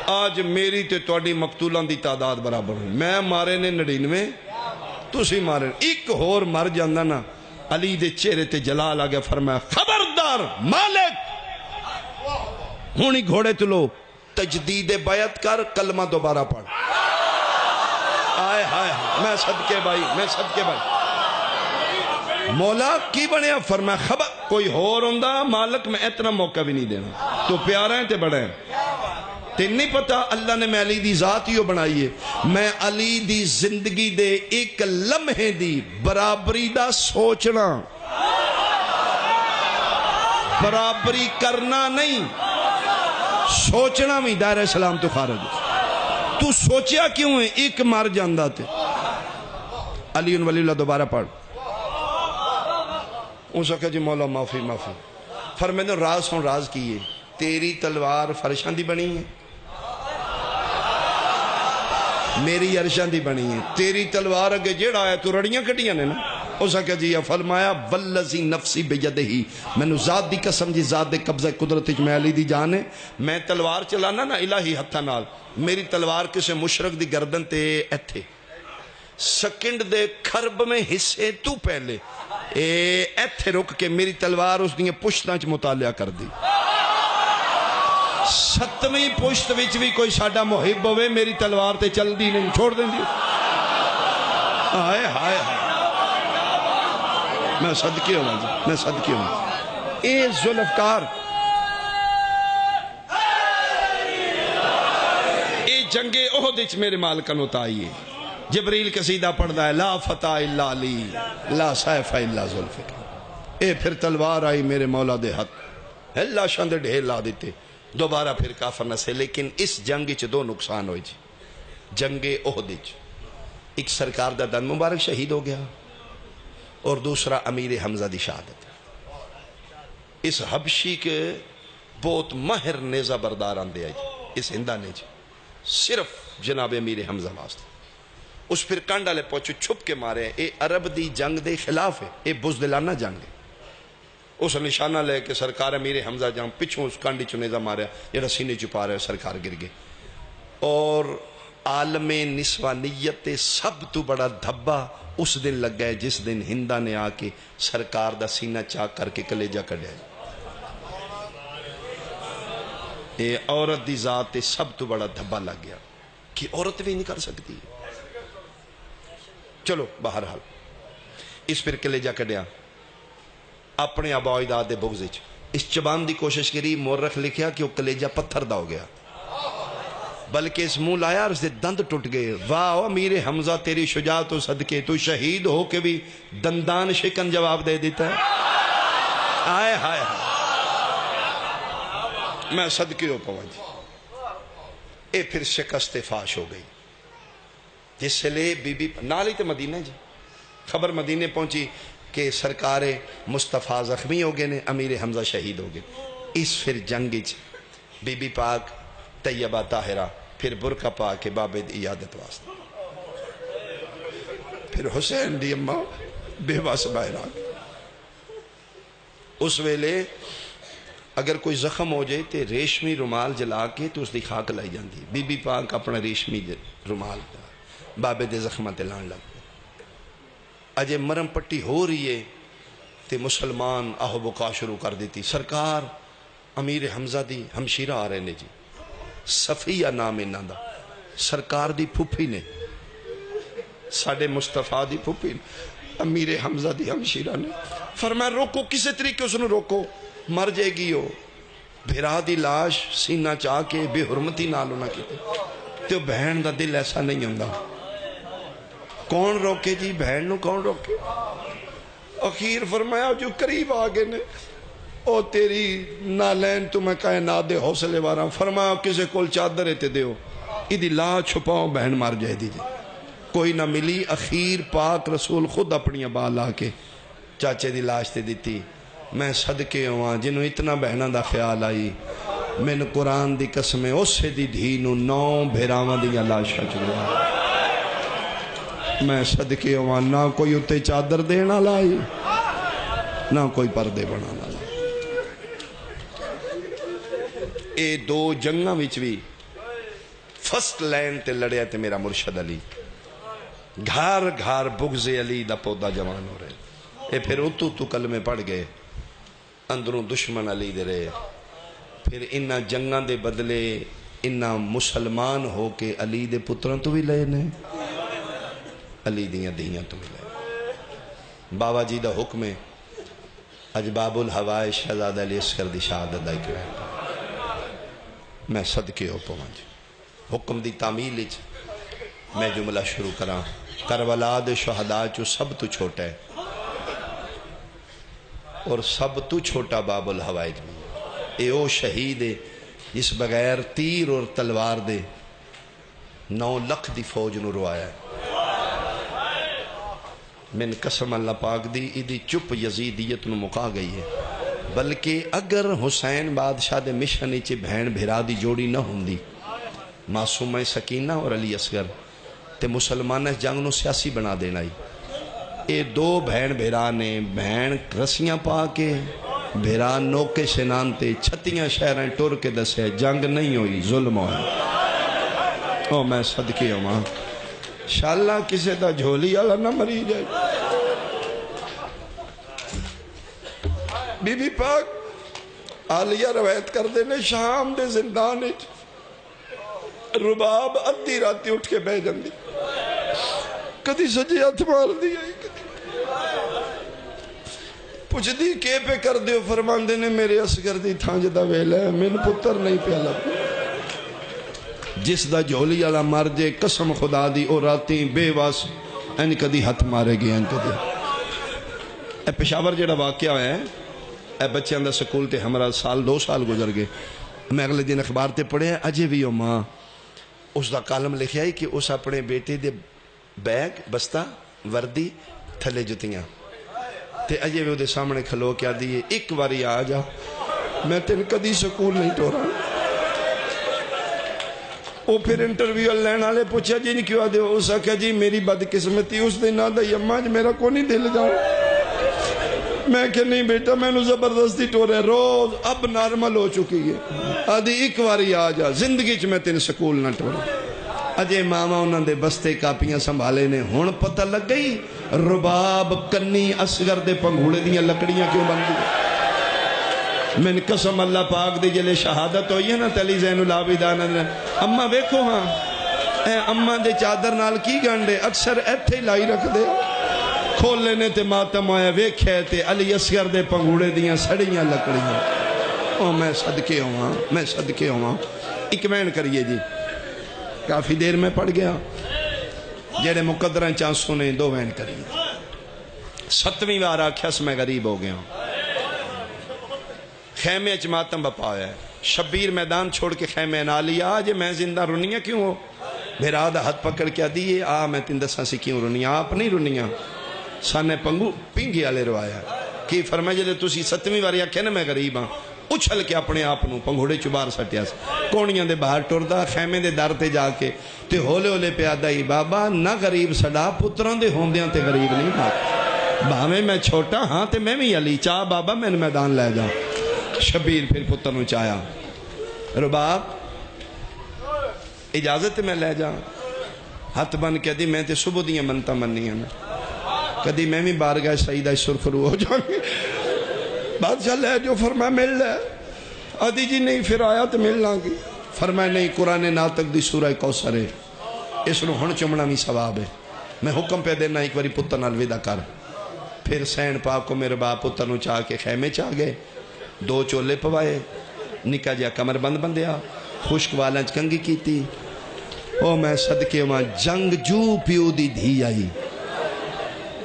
آج میری تے توڑی مقتولان دی تعداد برابر ہوئی میں مارے نے 99 تسی مارے ایک ہور مر جاندہ نا علی دے چہرے تے جلال آگیا فرمایا خبردار مالک ہونی گھوڑے تلو تجدید بیعت کر کلمہ دوبارہ پڑھ آئے ہائے میں صدقے بھائی مولا کی بنیا فرمایا خبر کوئی ہور ہوندہ مالک میں اتنا موقع بھی نہیں دینا تو پیارے ہیں تے بڑے ہیں تے نہیں پتا اللہ نے میں علی دی ذات ہی بنائی ہے میں علی دی زندگی دے ایک لمحے دی برابری دا سوچنا برابری کرنا نہیں سوچنا بھی دائرہ اسلام تو خارج تو سوچیا کیوں ہے ایک مار جاندہ تے علی ان ولی اللہ دوبارہ پڑھ ان سے کہا جی مولا معافی فرمائے راز ہوں راز کیے تیری تلوار فرشان دی بنی ہے میری عرشان دی بنی ہے تیری تلوار اگے جیڑا آیا تو رڑیاں کٹیاں نے نا اس نے کہا جی فرمایا والذی نفسی بیدہی میں نے ذات دی قسم جی ذات دے قبضہ قدرت میں علی دی جان ہے میں تلوار چلانا نا الہی ہتھا نال میری تلوار کسے مشرق دی گردن تے ایتھے سکنڈ دے کھرب میں حصے تو پہلے ایتھے رک کے میری تلوار اس نے پشتاں چ مطالعہ کر دی 7ویں پشت وچ بھی کوئی ساڈا محب ہوئے میری تلوار تے چل دی نہیں چھوڑ دیں دی آئے ہائے میں صدقے ہوں اے ذوالفقار اے جنگ احد وچ میرے مالکن ہوتا آئیے جبریل قصیدہ پڑھ دا ہے لا فتح الا علی لا سیف الا ذوالفقار اے پھر تلوار آئی میرے مولا دے حق اللہ شاند ڈھیر لا دیتے دوبارہ پھر کافر نہ سے لیکن اس جنگ چ 2 نقصان ہوئی جی جنگ احد ایک سرکار دا دن مبارک شہید ہو گیا اور دوسرا امیر حمزہ دی شہادت اس حبشی کے بہت مہر نیزہ بردار آن دیا جی اس ہندہ نے جی صرف جناب امیر حمزہ واسطے اس پھر کانڈا لے پہنچو چھپ کے مارے اے عرب دی جنگ دے خلاف ہے اے بزدلانہ جنگ ہے اس نشانہ لے کے سرکار امیر حمزہ جہاں پچھوں اس کانڈی چو نیزہ ماریا یہ رسینے چھپا رہے سرکار گر گئے اور عالم نسوانیت سب تو بڑا دھبا اس دن لگا ہے جس دن ہندا نے آ کے سرکار دا سینہ چاک کر کے کلیجہ کڈیا ہے. اے عورت دی ذات تے سب تو بڑا دھبا لگ گیا کہ عورت بھی نہیں کر سکتی. چلو بہرحال اس پر کلیجہ کڈیا اپنے آبا و اجداد دے بغض وچ اس چبان دی کوشش کری. مورخ لکھیا کہ وہ کلیجہ پتھر دا ہو گیا بلکہ اس منہ لایا اور اس دے دند ٹوٹ گئے. واہ امیر حمزہ تیری شجاعت و صدقے تو شہید ہو کے بھی دندان شکن جواب دے دیتا ہے. آئے ہائے میں صدقے ہو پوا جی. اے پھر شکست فاش ہو گئی جس سے لے بی بی نالی تے مدینہ جی. خبر مدینے پہنچی کہ سرکار مصطفیٰ زخمی ہو گئے نے, امیر حمزہ شہید ہو گئے. اس پھر جنگ بی بی پاک طیبہ طاہرہ پھر برقع پا کے بابے دی عیادت واسطہ پھر حسین دی اماں بے بس باہر آ گئی. اس ویلے اگر کوئی زخم ہو جائے تو ریشمی رومال جلا کے تو اس دی خاک لائی جاندی. بی بی پاک اپنا ریشمی رومال بابے دے زخمہ تے لان لگ گئے. اجے مرم پٹی ہو رہی ہے تے مسلمان آہو بکا شروع کر دیتی. سرکار امیر حمزہ دی ہمشیرہ آ رہے نے جی, صفیہ نام انہاں دا, سرکار دی پھوپھی نے, ساڈے مصطفیٰ دی پھوپھی نے, امیر حمزہ دی ہمشیرہ نے. فرمایا روکو, کسے طریقے اس نے روکو, مر جائے گی ہو. بھرا دی لاش سینہ چاہ کے بے حرمتی نال نہ کیتے تو بہن دا دل ایسا نہیں ہوندا. کون روکے جی بہن نو, کون روکے. اخیر فرمایا جو قریب آگے نے او تیری نالین تو میں کائنات دے حوصلے وارا. فرمایا کسے کول چادر تے دیو, ایدی لا چھپاؤ بہن مار جائے دی. کوئی نہ ملی. اخیر پاک رسول خود اپنی ابا لا کے چاچے دی لاش تے دیتی. میں صدقے ہوا جنہوں اتنا بہنہ دا خیال آئی. میں نے قرآن دی قسمیں اس سے دی دھینو 9 بھیراواں دیا لاشا چلوا. میں صدقے ہوا نہ کوئی اتے چادر دینا لائی نہ کوئی پردے بنانا لائی. اے دو جنگاں وچ بھی فرسٹ لائن تے لڑیا تے میرا مرشد علی. گھر گھر بغض علی دا پودا جوان ہو رہے. اے پھر اتو کلمے پڑھ گئے, اندروں دشمن علی دے رہے. پھر انہاں جنگاں دے بدلے انہاں مسلمان ہو کے علی دے پتروں تو بھی لے نے, علی دیاں دیاں تو بھی لے. بابا جی دا حکم ہے اج باب الہوائے شہزادہ علی اصغر دی شہادت دائی کے میں صدقے ہو پواں جی. حکم دی تعمیل اچ میں جملہ شروع کراں. کربلا دے شہداء چو سب تو چھوٹا ہے اور سب تو چھوٹا باب الہوائے جی. اے او شہید ہے جس بغیر تیر اور تلوار دے 9 لکھ دی فوج نو روایا ہے. من قسم اللہ پاک دی ایدی چپ یزیدیت نو مکا گئی ہے. بلکہ اگر حسین بادشاہ دے مشن نیچے بہن بھیرا دی جوڑی نہ ہوندی معصومہ سکینہ اور علی اصغر تے مسلمان اس جنگ نو سیاسی بنا دینا ہی. اے دو بہن بھیرا نے بہن رسیاں پا کے بھیرا نوکے سنان تے 36 شہریں ٹور کے دسے جنگ نہیں ہوئی, ظلم ہوئی. او میں صدقے ہوں انشاءاللہ کسے دا جھولی والا نہ مری جائے. بی بی پاک عالیہ روایت کر دینے شام دے زندان رباب ادھی راتی اٹھ کے بہ جاندی, کدی سجے ہاتھ مار دیا پوچھ دی کے پہ کر دیو. فرمان دینے میرے اصغر دی تھان جدہ ویلے من پتر نہیں پیالا. جس دا جھولی والا مر جے قسم خدا دی او راتی بے واس این کدی ہاتھ مارے گئے این کدی. اے پشاور جڑا واقعہ ہویا ہے اے بچے اندر سکول تے ہمارا 2 سال گزر گئے. میں اگلے دن اخبار تے پڑھے ہیں اجے بھی ماں اس دا کالم لکھیا ہے کہ اس اپنے بیٹے دے بیگ بستہ وردی تھلے جتیاں تے اجے بھی وہ دے سامنے کھلو کیا دیئے ایک باری آ جا میں تین کدی سکول نہیں ٹورا. وہ پھر انٹرویو لینا لے پوچھا جی نہیں کیوں آدھے اس آکھا جی میری بدقسمتی اس دن آدھا یماں جی میرا کو نہیں دل جاؤں. میں کہ نہیں بیٹا میں نے زبردستی ٹورے روز اب نارمل ہو چکی ہے. آدھی ایک باری آ جا زندگی چ میں تین سکول نہ ٹورا. اجے ماما انہوں دے بستے کاپیاں سنبھالے نے. ہن پتہ لگ گئی رباب کنی اصغر دے پنگھوڑے دیاں لکڑیاں کیوں بن گئی. من قسم اللہ پاک دی جلے شہادت ہوئی ہے نا تلی زین العابدین نے اما ویکھو ہاں اے اما دے چادر نال کی گنڈے اکثر ایتھے لائی رکھ دے. کھولے نے تے ماتم آیا ویکھے تے علی اصغر دے پنگھوڑے دیاں سڑیاں لکڑیاں. او میں صدقے ہواں میں صدقے ہواں. اکمین کریے جی کافی دیر میں پڑھ گیا جڑے مقدرہ چانسوں نے دو وین کریے. 7ویں بار آکھیاس میں غریب ہو گیا. خیمے اچ ماتم بپا ہے. شبیر میدان چھوڑ کے خیمے نہ لیا. آج میں زندہ رنیاں کیوں ہو؟ میرا دا ہاتھ پکڑ کے دیئے میں تین دساں سی کیوں رنیاں. آپ نہیں رنیاں سانے پنگو پینگی آلے روایا کی فرمائے جلے تُسی 7ویں بار آکھے نا میں غریب ہاں. اچھل کے اپنے آپنوں پنگھوڑے چبار سٹیا سے کونیاں دے باہر ٹردہ خیمے دے در تے جا کے تے ہولے ہولے پہ آدھا ہی بابا نہ غریب سڑا پتران دے ہوندیاں تے غریب نہیں بات باہمیں میں چھوٹا ہاں تے میں بھی علی چاہ بابا میں نے میدان لے جا. شبیر پھر پتر نو چایا رباب اجازت میں لے جا. ہاتھ بن کے دی میں تے صبح دیاں منتا مننی ہیں کدی میں بھی بارگاہ سیدہ سرخرو ہو جاؤں گی. بادشاہ لے جو فرمایا مل لے. آدھی جی نہیں پھر آیا تو مل لانگی. فرمایا نہیں قرآن ناطق دی سورہ کوثر ہے اس نو ہن چمنا بھی ثواب ہے. میں حکم پہ دینا ایک باری پتر نال ودا کر. پھر سین پاک کو میرے باپ پتر نو چاہ کے خیمے چاہ گئے. 2 چولے پوائے نکا جا کمر بند بندیا خشک والا کنگی کیتی. او میں صدقے وہاں جنگ جو پیو دی دھی آئی.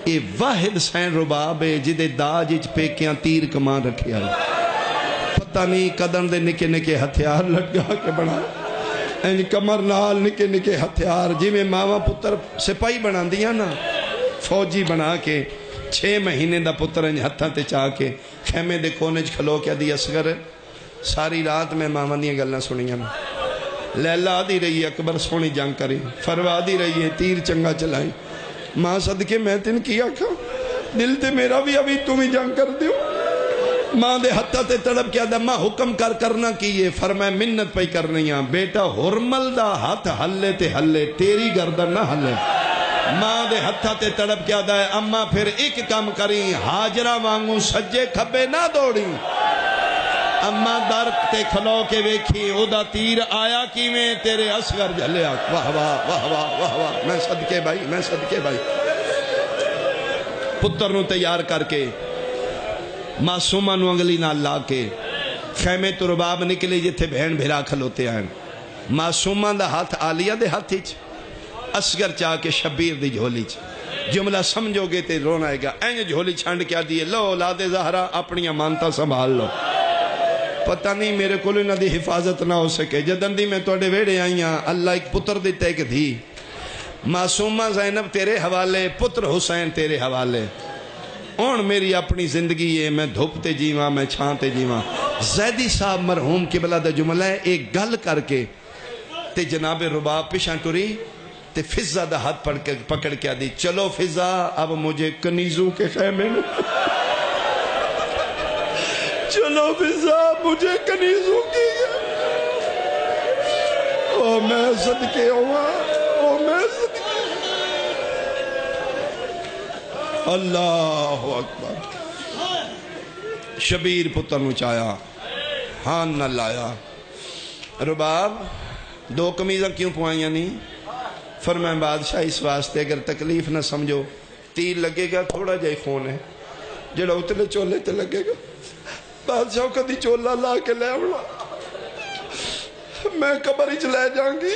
اے واحد سین رباب ہے جدے داج پیکیاں تیر کمان رکھے آئی. پتہ نہیں قدم دے نکے نکے ہتھیار لٹگا کے بنا این کمر نال نکے نکے ہتھیار جی میں ماما پتر سپاہی بنا دیا نا فوجی بنا کے 6 مہینے دا پتر ان ہتھاں تے چاہ کے خیمے دے کونے کھلو کے دی اصغر ساری رات میں ماما دیاں گلنا سنیاں. لیلا دی رہی اکبر سونی جنگ کری فروا دی رہی ہے تیر چنگا چلائی. ماں صدقے میں تین کیا کھا دل تے میرا بھی ابھی تمہیں جنگ کر دیو. ماں دے ہتھا تے تڑپ کیا دا ماں حکم کرنا کیے. فرمائے منت پہ کرنیاں بیٹا ہرمل دا ہاتھ ہلے تے ہلے تیری گردن نہ ہلے. ماں دے ہتھا تے تڑپ کیا دا ہے اما پھر ایک کام کری حاجرہ وانگوں سجے کھبے نہ دوڑی. اما در تے کھلو کے ویکھی او دا تیر آیا کی میں تیرے اصغر جھلے آکھ. واہ واہ واہ واہ واہ واہ. میں صدقے بھائی میں صدقے بھائی. پتر نو تیار کر کے معصومہ نو انگلی نہ لا کے خیمے تو رباب نکلے جتھے بہن بھیرا کھلوتے ہیں. معصومہ دا ہاتھ آلیہ دے ہاتھ چ اصغر چاہ کے شبیر دی جھولی چ. جملہ سمجھو گے تے رونا آئے گا. این جھولی چھانڈ کیا دیئے لو اولاد زہرا اپنی مانتا سنبھال لو. پتہ نہیں میرے کو انہاں دی حفاظت نہ ہو سکے. جدن دی میں توڑے ویڑے آئیاں اللہ ایک پتر دیتا ایک دھی. معصومہ زینب تیرے حوالے پتر حسین تیرے حوالے. اون میری اپنی زندگی ہے میں دھوپتے جیواں میں چھانتے جیواں. زیدی صاحب مرحوم قبلہ دا جملہ ہے ایک گل کر کے تے جناب رباب پیشاں ٹوری تے فضہ دا ہاتھ پکڑ کے دی چلو فضہ اب مجھے کنیزوں کے خیمے میں چلو فضہ مجھے کنیزوں کی او میں صدقے ہوا او میں صدقے اللہ اکبر. شبیر پتر نو چایا ہاں نہ لایا. رباب 2 کمیزاں کیوں پوائیاں نہیں؟ فرمائیں بادشاہ اس واسطے اگر تکلیف نہ سمجھو تیر لگے گا تھوڑا جائے خون ہے جڑا اتنے چولے تے لگے گا. بادشاہ کدی چولا لا کے لے اوڑا میں قبر اچ لے جاؤں گی.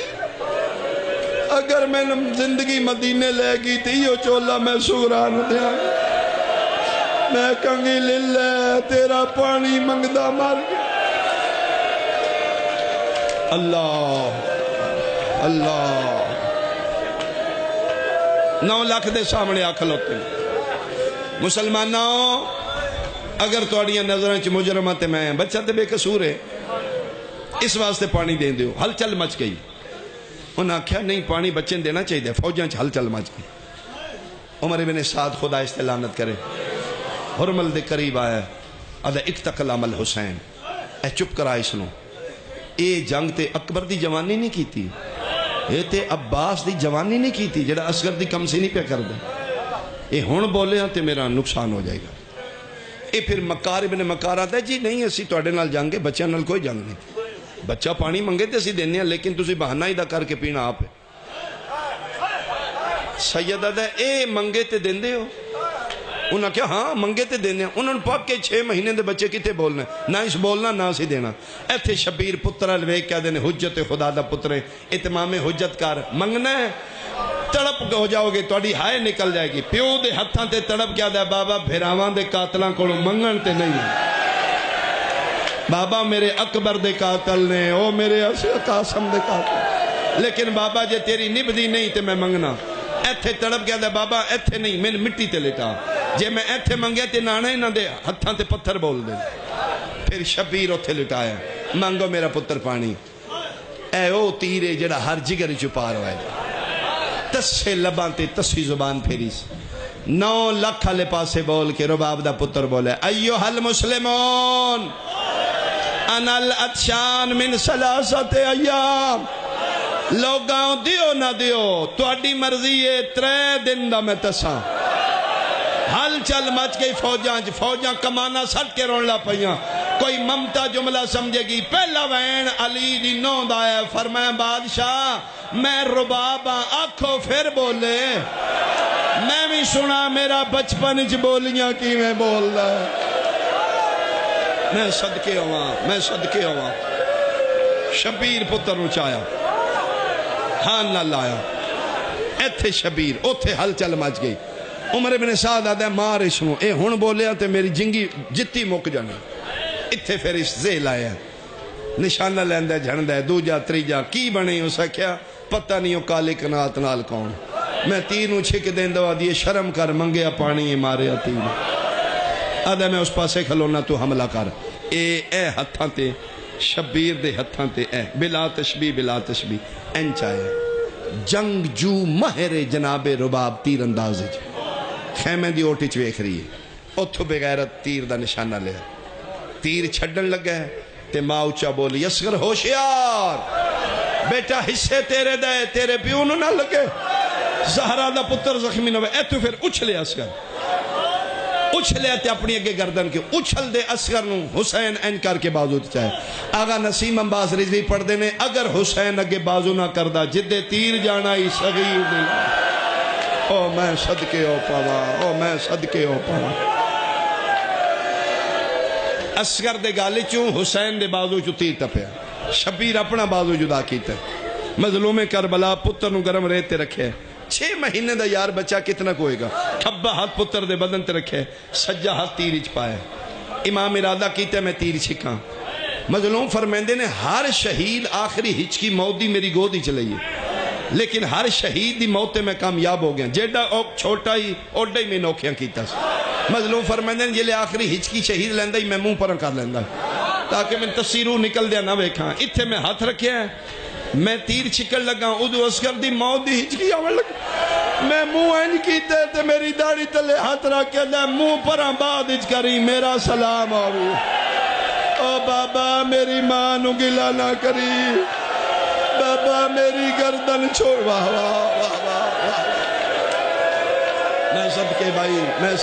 اگر میں زندگی مدینے لے گی تھی یہ چولا میں سغران دیا میں کنگی للہ تیرا پانی منگدہ مار گیا. اللہ اللہ 9 لاکھ دے سامنے آکھل ہوتے ہیں. مسلمانوں اگر توڑیاں نظریں چھ مجرمات میں بچہ تے بے قصور ہے اس واسطے پانی دیں دیو. ہل چل مچ گئی. انہاں کہا نہیں پانی بچے دینا چاہیے. فوجاں چھ ہل چل مچ گئی. عمر بن سعد خدا استعلانت کرے حرمل دے قریب آیا ادھا اقتقل عمل حسین اے چپ کرا اس نو. اے جنگ تے اکبر دی جوانی نہیں کی تھی یہ تے عباس دی جوانی نہیں کی تھی جڑا اصغر دی کم سی نہیں پہ کر دے. یہ ہون بولے ہاں تے میرا نقصان ہو جائے گا. یہ پھر مکار ابن مکار آتا ہے جی نہیں اسی تواڈے نال جنگ ہے, بچہ نال کوئی جنگ نہیں. بچہ پانی منگے تے اسی دینے ہیں لیکن تسی بہانہ ہی دا کر کے پینا آپ ہے. سید آتا ہے اے منگے تے دیندے ہو؟ انہاں کیا ہاں منگے تے دینے ہیں. انہوں نے پاک کے 6 مہینے دے بچے کتے بولنے نہ اس بولنا نہ اسی دینا. ایتھے شبیر پتر الویک کیا دینے حجت خدا دا پتر ہے, اتمام حجت کار. منگنا ہے تڑپ ہو جاؤ گے, توڑی ہائے نکل جائے گی. پیو دے ہتھاں تے تڑپ کیا دے بابا بھیراواں دے قاتلاں کو منگن تے نہیں. بابا میرے اکبر دے قاتل نے, او میرے قاسم دے قاتل, لیکن بابا جے تیری نبدی نہیں تے میں منگنا. ایتھے تڑپ گیا دے بابا ایتھے نہیں, میں مٹی تے لیٹا. جے میں ایتھے منگیا تے نانا ہی نہ دے ہتھاں تے پتھر بول دے. پھر شبیر اتھے لٹایا, مانگو میرا پتر پانی. اے او تیرے جڑا ہر جگر چپار ہوئے, تسے لباں تے تسی زبان پھیریس. 9 لاکھ والے پاسے بول کے رباب دا پتر بولے ایوہ المسلمون انا الاتشان من 3 ایام. لوگاں دیو نہ دیو تواڈی مرضی ہے, 3 دن دا میں تساں. ہل چل مچ گئی فوجاں کمانا سٹ کے رون لا پئیاں. کوئی ممتا جملہ سمجھے گی. پہلا وین علی دی نو دا ہے, فرمایا بادشاہ میں رباباں آنکھوں پھر بولے. میں بھی سنا میرا بچپن چ بولیاں کی میں بول رہا ہے. میں صدقے ہوا شبیر پتر نو چایا ہاں نہ لایا. ایتھے شبیر اوتھے ہل چل مچ گئی. عمر ابن سعد آدھا مار اس نو, اے ہن بولیا تے میری جنگی جتی مک جانی. اتھے پھر اس زیل آیا, نشانہ لیندہ جھڑندہ دوجا تریجا کی بنے. اس کیا پتہ نہیں ہو کالے کنات نال کون. میں تیر نو چھک دین دوا دیے شرم کر منگیا پانی ماریا تیر. آدھا میں اس پاسے کھلونا تو حملہ کر. اے ہتھاں تے شبیر دے ہتھاں تے اے بلا تشبیح این چاہے جنگ جو مہر جناب رباب تیر انداز خیمے دی اوٹی چویکھ رہی ہے. اتھو بغیرت تیر دا نشانہ لیا, تیر چھڑن لگا ہے تے ماں اچھا بولی اصغر ہوشیار بیٹا حصے تیرے دے, تیرے پیو نو نہ لگے. زہرا دا پتر زخمی نہ ہوئے. ایتو پھر اچھلے اصغر اچھلے تے اپنی اگے گردن کے اچھل دے اصغر نو. حسین این کر کے بازو چاہے. آغا نسیم انباز رضوی پڑھ دینے اگر حسین اگے بازو نہ کردہ جدے تیر جانا ہی صغیر دل. او میں صدقے ہو پاوا. اصغر دے گالے چوں حسین دے بازو چوں تیر ٹپیا. شبیر اپنا بازو جدا کیتا. مظلوم کربلا پتر نو گرم ریت تے رکھے. 6 مہینے دا یار بچہ کتنا کوئے گا. کھبا ہاتھ پتر دے بدن تے رکھے, سجا ہاتھ تیر اچ پائے. امام ارادہ کیتے میں تیر چھکاں. مظلوم فرمیندے نے ہر شہید آخری ہچکی موت دی میری گود ہی چلئی ہے, لیکن ہر شہید دی موت میں کامیاب ہو گیا. جیڑا چھوٹا ہی اوڈا ہی میں نوکھیاں کیتا. مظلوم فرمیندے نے جلے آخری ہچکی شہید لیندہ ہی میں منہ پر کر لیندہ تاکہ میں تصیروں نکل دیا نہ ویکھاں. اتھے میں ہاتھ رکھے ہیں, میں تیر چھکل لگا, ادو اصغر دی موت دی ہچکی آوڑ لگا. میں منہ اینج کیتے تے میری داڑھی تلے ہاتھ رکھے دے منہ پر بعد اچ کری میرا سلام آوی. او بابا میری ماں نو گلا نہ کری, بابا میری گردن چھوڑ. واہ واہ واہ واہ. میں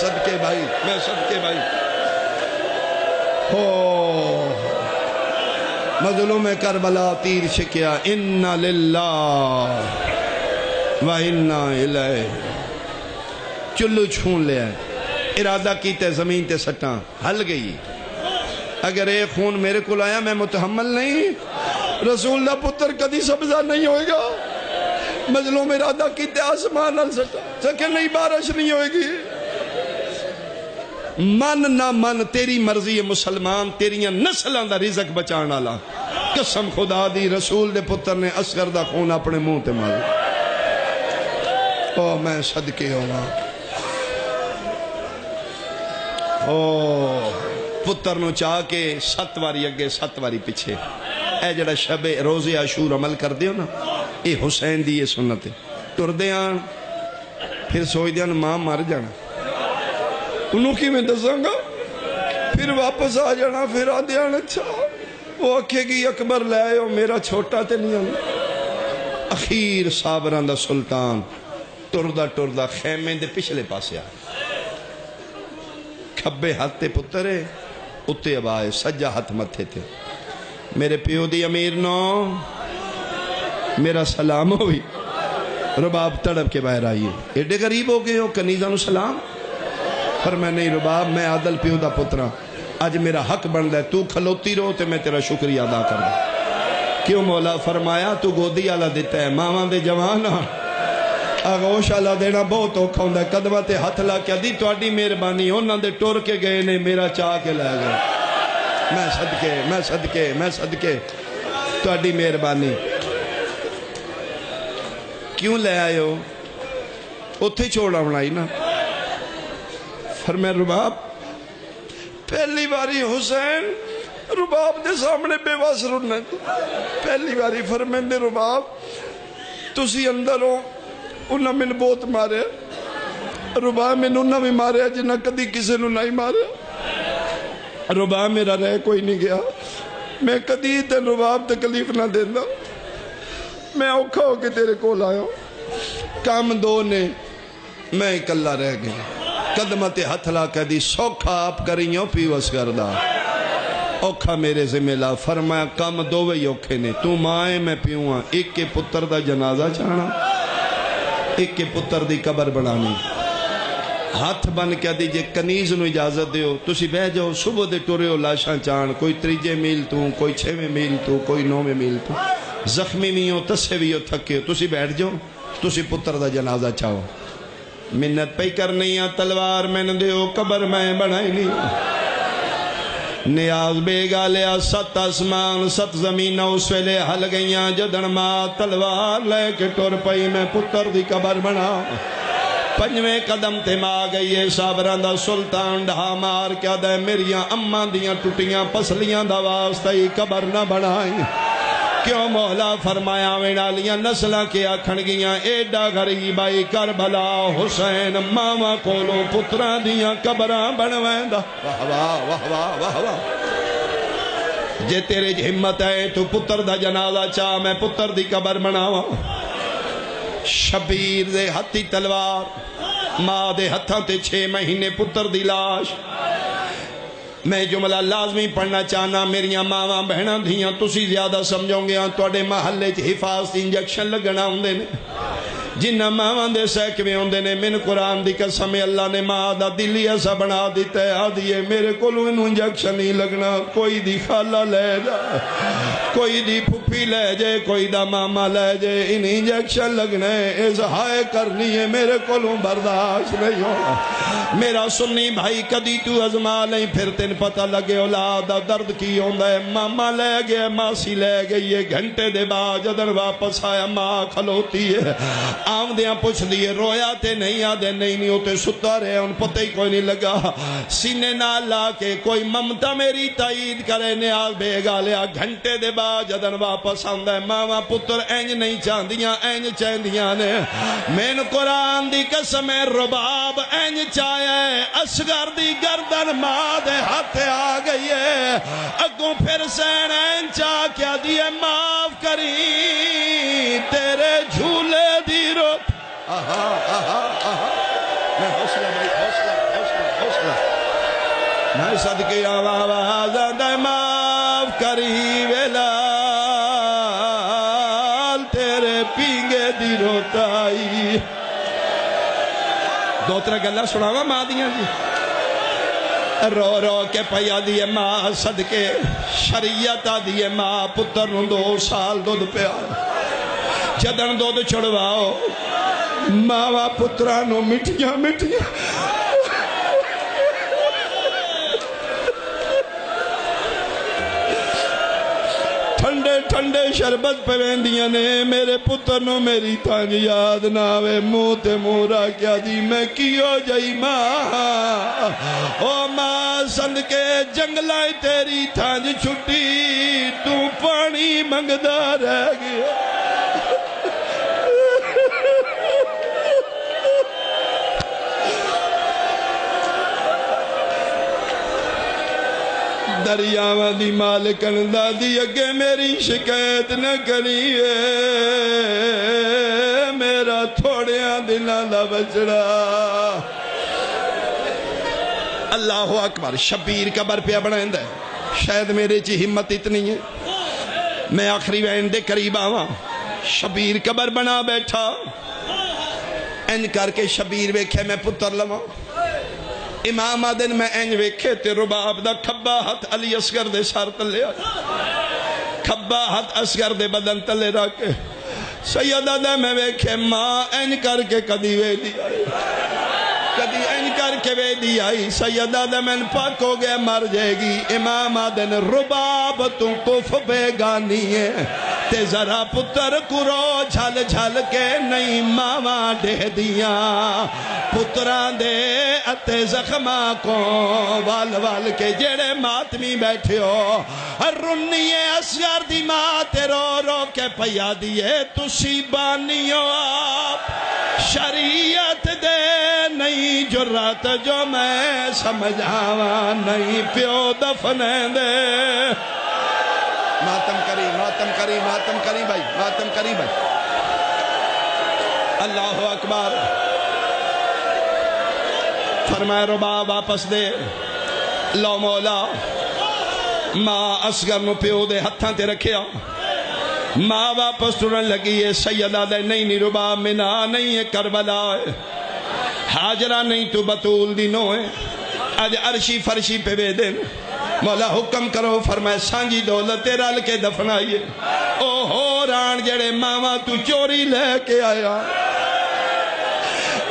صدقے بھائی ہو مظلوم کربلا تیر شکیا. انا للہ و انا الیہ. چلو چھون لیا, ارادہ کیتے زمین تے سٹاں ہل گئی. اگر ایک خون میرے کو آیا میں متحمل نہیں. رسول دا پتر کدی سبزہ نہیں ہوئے گا. مظلوم ارادہ کیتے آسمان نال سٹا سکے نہیں بارش نہیں ہوئے گی. من نہ من تیری مرضی ہے مسلمان, تیریاں نسلان دا رزق بچان آلا. قسم خدا دی رسول دے پتر نے اصغر دا خون اپنے منہ تے مارا. او میں صدقے ہوا. او پتر نو چاہ کے 7 واری اگے 7 واری پیچھے. اے جڑا شب روز عاشور عمل کر دیو نا, اے حسین دی یہ سنت ہے. ٹر دیاں پھر سوچ دیاں ماں مر جانا, انہوں کی میں دساں گا, پھر واپس آ جانا. پھر آ دیاں اچھا وہ آکھے گی اکبر لے آئے ہو, میرا چھوٹا تے نہیں آنا. اخیر صابران دا سلطان ٹردا ٹردا خیمے دے پچھلے پاسے آ کھبے ہاتھ تے پتر ہے اتے ابائے سجا ہاتھ متھے تے میرے پیو دی امیر نو میرا سلام ہوئی رباب تڑپ کے باہر آئیے ایڈے غریب ہو گئے ہو کنیزہ نو سلام پر میں نہیں رباب میں عادل پیو دا پترا آج میرا حق بن دے تو کھلوتی رہو تے میں تیرا شکریہ ادا کرنا کیوں مولا فرمایا تو گودی آلہ دیتا ہے ماما دے جوانا آگوش آلہ دینا بہت اوکھا ہوں دے قدمہ تے ہتھ لا کیا دی تو آڈی مہربانی انہاں دے ٹور کے گئے نے میرا چاہ کے لے گئے میں صدقے تو آڈی مہربانی کیوں لے آئے ہو اتھے چھوڑا بنائی نا فرمائے رباب پہلی باری حسین رباب دے سامنے بے واس رننے پہلی باری فرمائے دے رباب تسی اندر ہو انہاں میں بہت مارے رباب میں انہاں بھی مارے جنہ کدی کسے نو نہیں مارے رباب میرا رہ کوئی نہیں گیا میں کدی تے رباب تکلیف نہ دینا میں اوکھا ہو کے تیرے کو لایا کام دو نے میں اکلہ رہ گیا قدمت ہتھ لا کہہ دی سوکھا آپ کریوں پیوس کردہ اوکھا میرے سے ملا فرمایا کام دو وی اوکھے نے تو مائیں میں پیوہاں ایک کے پتر دا جنازہ چاہنا ایک کے پتر دی قبر بنانی ہاتھ بن کہہ دی جے کنیز نو اجازت دیو تسی بہ جاؤ صبح دے ٹورے ہو لاشاں چان کوئی 3 میل تو کوئی 6 میل تو کوئی 9 میل تو زخمی بھی ہو تسے بھی ہو تھکے ہو تسی بیٹھ جاؤ تسی پتر دا جنازہ چاہو منت پہ کرنی ہے تلوار میں نہ دیو قبر میں بڑھائی نہیں نیاز بے گالیا 7 آسمان 7 زمین اس ویلے حل گئیاں جدن ماں تلوار لے کے ٹور پئی میں پتر دی قبر بنا 5ویں قدم تے ماں گئی ہے صابران دا سلطان ڈھا مار کیا دے میریاں اماں دیاں ٹوٹیاں پسلیاں دا واسطہ ہی قبر نہ بنائیں کیوں مولا فرمایا وینالیاں نسلہ کیا کھڑ گیاں ایڈا غریب آئی کربلا حسین ماما کولو پتران دیاں قبران بنوائیں دا واہ جے تیرے ہمت ہے تو پتر دا جنازہ چاہ میں پتر دی قبر بناواں شبیر دے ہتھی تلوار ماں دے ہتھاں تے 6 مہینے پتر دی لاش میں جملہ لازمی پڑھنا چاہنا میریاں ماں بہناں دھیاں تسی زیادہ سمجھوں گے توڑے محلے حفاظتی انجیکشن لگنا ہوندے نے جنہ ماں دے سیکویں ہوندے نے من قرآن دی قسم اللہ نے ماں دا دلی ایسا بنا دیتا ہے آدھیے میرے کولو انہوں انجیکشن نہیں لگنا کوئی دی خالہ لے جائے کوئی دی پھپی لے جائے کوئی دا ماما لے جائے ان انجیکشن لگنے اظہائے کرنی ہے میرے کولو برداشت نہیں ہونا میرا سنی بھائی کدی تو ازما نہیں پھر تین پتہ لگے اولاد درد کی ہوندہ ہے ماما لے گئے ماسی لے گئی ہے گھنٹے دے بعد جدن واپس آیا ماں کھلوتی ہے آم دیاں پوچھ دیئے رویا تے نہیں آدھے نہیں ہوتے ستا رہے ان پتہ ہی کوئی نہیں لگا سینے نہ لا کے کوئی ممتا میری تائید کرے نیاز بے گا لیا گھنٹے دے بعد جدن واپس آندہ ہے ماما پتر اینج نہیں چاندیاں اینج چاندیاں نے مین قرآن دی قسم رباب اینج چاہے اسگر دی گردن ماں دے ہاتھ آ گئی ہے اگوں پھر سین اینج چاہ کیا دیئے معاف کری تیرے جھولے دی روت میں حوصلہ بھائی حوصلہ میں صدقے آواز دے معاف کری ویلال تیرے پینگے دی روتائی 2-3 گلہ سناوا ماں دیاں جی رو رو کے پیا دیئے ماں صدقے شریعت دیئے ماں پتر نو 2 سال دودھ پیا جدن دودھ چھڑواؤ ماوا پترانو مٹیاں ٹھنڈے شربت پویندیاں نے میرے پتر نو میری تانج یاد نہ آوے منہ تے مورا کیا دی میں کیوں جائی ماں او ماں سند کے جنگلائیں تیری تانج چھٹی تو پانی منگدا رہ گیا دریاواں دی مالکن دادی اگے میری شکایت نہ کریے میرا تھوڑیاں دلاں دا بچڑا اللہ اکبر شبیر قبر پہ بنائندہ ہے شاید میرے چی ہمت اتنی ہے میں آخری وین دے قریب آواں شبیر قبر بنا بیٹھا این کر کے شبیر ویکھے میں پتر لواں امام آدن میں این ویکھے تے رباب دا کھبا ہاتھ علی اصغر دے سار تلے آئے کھبا ہاتھ اصغر دے بدن تلے رکھے سیدہ دا میں ویکھے ماں این کر کے کدی وے دی آئی کدی این کر کے وے دی آئی سیدہ دا میں پاک ہو گیا مر جائے گی امام آدن رباب تو کف بیگانی ہے تے ذرا پتر کرو جھل جھل کے نہیں ماما دے دیاں پتران دے اتے زخمہ کو وال وال کے جڑے ماتمی بیٹھے ہو رنیے اصغر دی مات رو رو کے پیا دیے تسی بانی ہو آپ شریعت دے نہیں جرات جو میں سمجھاواں نہیں پیو دفنے دے ماتم کری بھائی ماتم کری بھائی اللہ اکبر فرمائے ربا واپس دے لو مولا ماں اصغر نو پیو دے ہتھاں تے رکھیا ماں واپس ٹرن لگی ہے سیدہ دے نہیں ربا منا نہیں ہے کربلا ہے حاجرہ نہیں تو بطول دینوں ہے آج عرشی فرشی پہ بے دن مولا حکم کرو فرمائے سانجی دولت رل کے دفنائیے او ہو ران جڑے ماما تو چوری لے کے آیا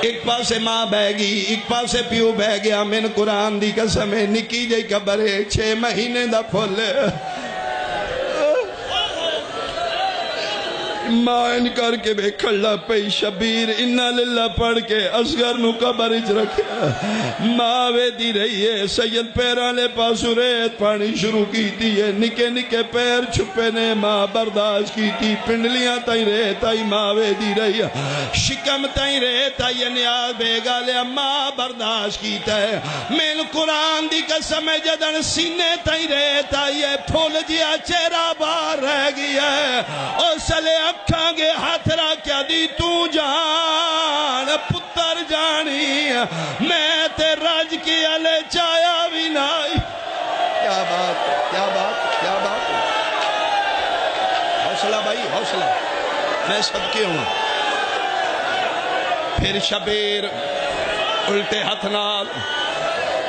ایک پاسے ماں بہ گی ایک پاسے پیو بہ گیا من قرآن دی قسم نکی جائی قبرے 6 مہینے دا پھول ماں ان کر کے بے کھڑا پئی شبیر انہا للہ پڑھ کے اصغر نو قبر اچ رکھیا ماں وے دی رہی ہے سید پیرالے پاسو ریت پانی شروع کی تھی ہے نکے نکے پیر چھپے نے ماں برداشت کی تھی پنڈلیاں تائیں ریت آئی ماں وے دی رہی ہے شکم تائیں ریت آئی نیاز بے گالیا ماں برداشت کی ہے میں قرآن دی قسم جدن سینے تائیں ریت آئی ہے پھول جیا چہرہ بار رہ گیا ہے اور سلے اکھاں گے ہاتھ را کیا دی تو جان پتر جانی میں تے راج کی علی چایا بھی نائی کیا بات حوصلہ بھائی حوصلہ میں صدقے ہوں پھر شبیر الٹے ہاتھ نال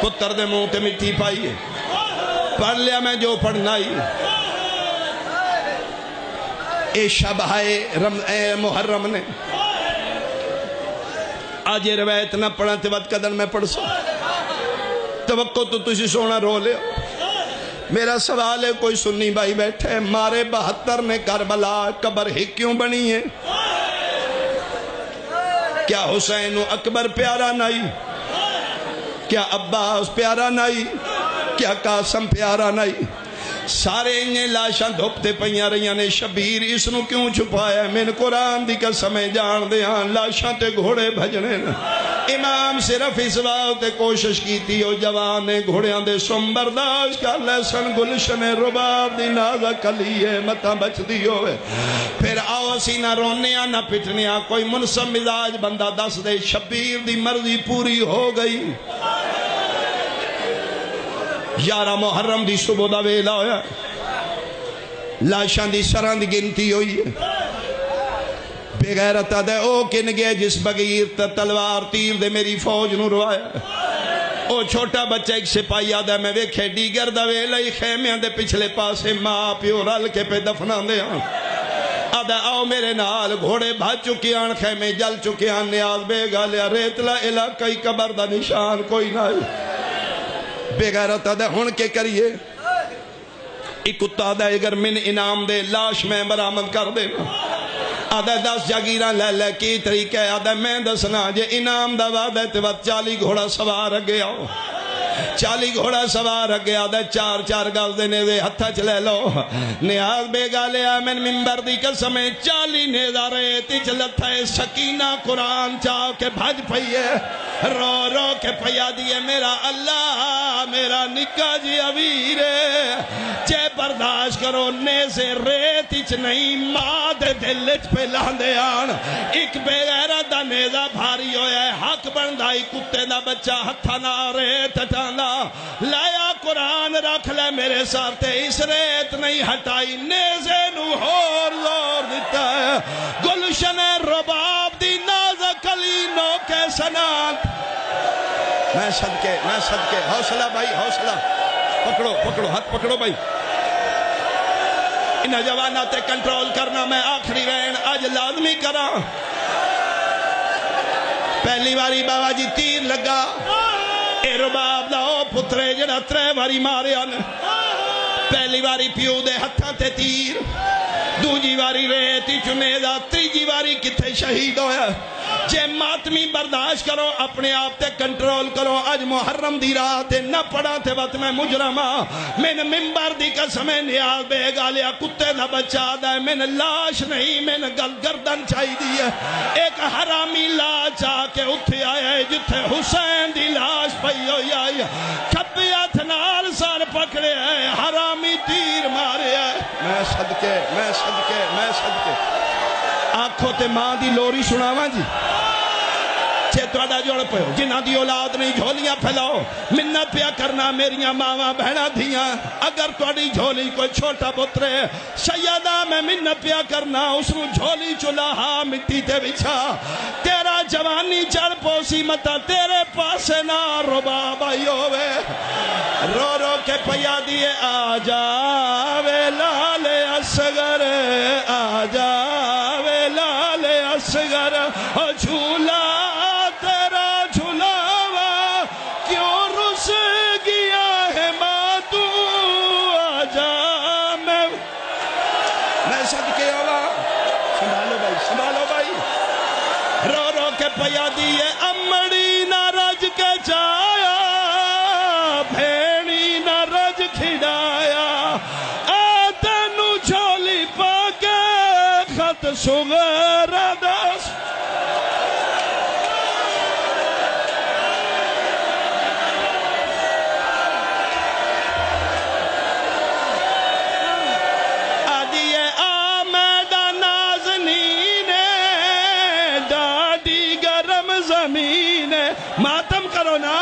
پتر دے منہ تے مٹی پائیے پڑھ لیا میں جو پڑھنا ہی اے شب اے محرم نے آج یہ روایت نہ پڑھا تے وقت قدر میں پڑھ سو توقع تو تجھے سونا رو لے میرا سوال ہے کوئی سنی بھائی بیٹھے مارے 72 نے کربلا قبر ہی کیوں بنی ہے کیا حسین اکبر پیارا نہیں کیا عباس پیارا نہیں کیا قاسم پیارا نہیں سارے انہیں لاشاں دھوپتے پہیاں رہیاں نے شبیر اس نو کیوں چھپایا میں قرآن دی قسم جان دے ہاں لاشاں تے گھوڑے بھجنے امام صرف اس وقت کوشش کی تھی او جوانے گھوڑیاں دے سم برداشت کر لسن گلشن رباب دی نازہ کلیے متا بچ دی ہوئے پھر آؤ اسی نہ رونیاں نہ پٹنیاں کوئی منصب مزاج بندہ دس دے شبیر دی مرضی پوری ہو گئی 11 محرم دی صبح دا ویلا ہویا لاشاں دی سران دی گنتی ہوئی ہے بے غیرتا دے او کن گئے جس بغیر تلوار تیر دے میری فوج نو روایا او چھوٹا بچہ ایک سپاہی آدھا میں ویکھے دیگر دا ویلا ہی خیمیاں دے پچھلے پاسے ماں پیو رل کے پہ دفنان دے ہاں آدھا آؤ میرے نال گھوڑے بھاج چکیاں خیمے جل چکیاں نیاز بے گالیا ریتلا علاقائی قبر دا نشان کوئی نہ بے غیرت آدھا ہون کے کریے ایک کتا آدھا اگر من انعام دے لاش میں برآمد کر دے آدھا 10 جاگیرہ لے لے کی طریقہ آدھا میں دسنا جے انعام دا وعدہ تے وقت 40 گھوڑا سوار اگے آؤ 40 گھوڑا سوار اگے آدھا 4 گاز دینے دے ہتھا چلے لو نیاز بے گالے آمین منبر دی قسم 40 نیزہ رہے تی چلتا ہے سکینہ قرآن چاہ کے بھج پئیے رو رو کے پیا دیے میرا اللہ میرا نکا جی امیر جے برداشت کرو نیزے ریت اچ نہیں ماں دے دل اچ پہ لاندے آن ایک بے غیرت دا نیزہ بھاری ہویا ہے حق بندائی کتے دا بچہ ہتھا نہ ریت ہٹانا لایا قرآن رکھ لے میرے ساتھ اس ریت نہیں ہٹائی نیزے نو ہور زور دیتا ہے گلشن رباب دی نازک علی نو کے سنات میں صدقے حوصلہ بھائی حوصلہ پکڑو ہاتھ پکڑو بھائی انہا جواناتے کنٹرول کرنا میں آخری وین آج لازمی کرا پہلی باری بابا جی تیر لگا اے رباب دا او پترے جڑا 3 باری مارے آنے پہلی باری پیو دے ہتھاں تے تیر دوجی باری ریتی چنیدہ تیجی باری کتھے شہید ہویا جے ماتمی برداشت کرو اپنے آپ تے کنٹرول کرو آج محرم دی رات نہ پڑا تے وقت میں مجرمہ میں نے ممبر دی قسم نیاز بے گالیا کتے نہ بچا دے میں نے لاش نہیں میں نے گردن چاہی دی ہے ایک حرامی لاش آ کے اٹھے آیا ہے جتھے حسین دی لاش پئی ہوئی آئی کھپی اتنال سار پکڑے ہے حرامی تیر مارے ہے میں صدقے آنکھوں تے ماں دی لوری سناواں جی چھے توڑا جوڑ پہو جنہ دی اولاد نہیں جھولیاں پھیلاؤ منت پیا کرنا میریاں ماں بہنا دھیاں اگر توڑی جھولی کوئی چھوٹا پترے سیدہ میں منت پیا کرنا اس رو جھولی چلا ہاں مٹی تے بچھا تیرا جوانی چڑ پوسی متا تیرے پاس نہ رباب آئی ہوئے رو رو کے پیا دیے آجا وے لال اصغر آجا وے لال اصغر جھولا تیرا جھولاوا کیوں رس گیا ہے ماں تو آجا میں صدقے ہوا سنبھالو بھائی رو رو کے پیا دیے امڑی نہ رج کے جایا بھیڑی نہ رج کھڑایا تینو جھولی پا کے خط صغیر دس آدیے آمدہ نازنین ڈاڈی گرم زمین ماتم کرو نا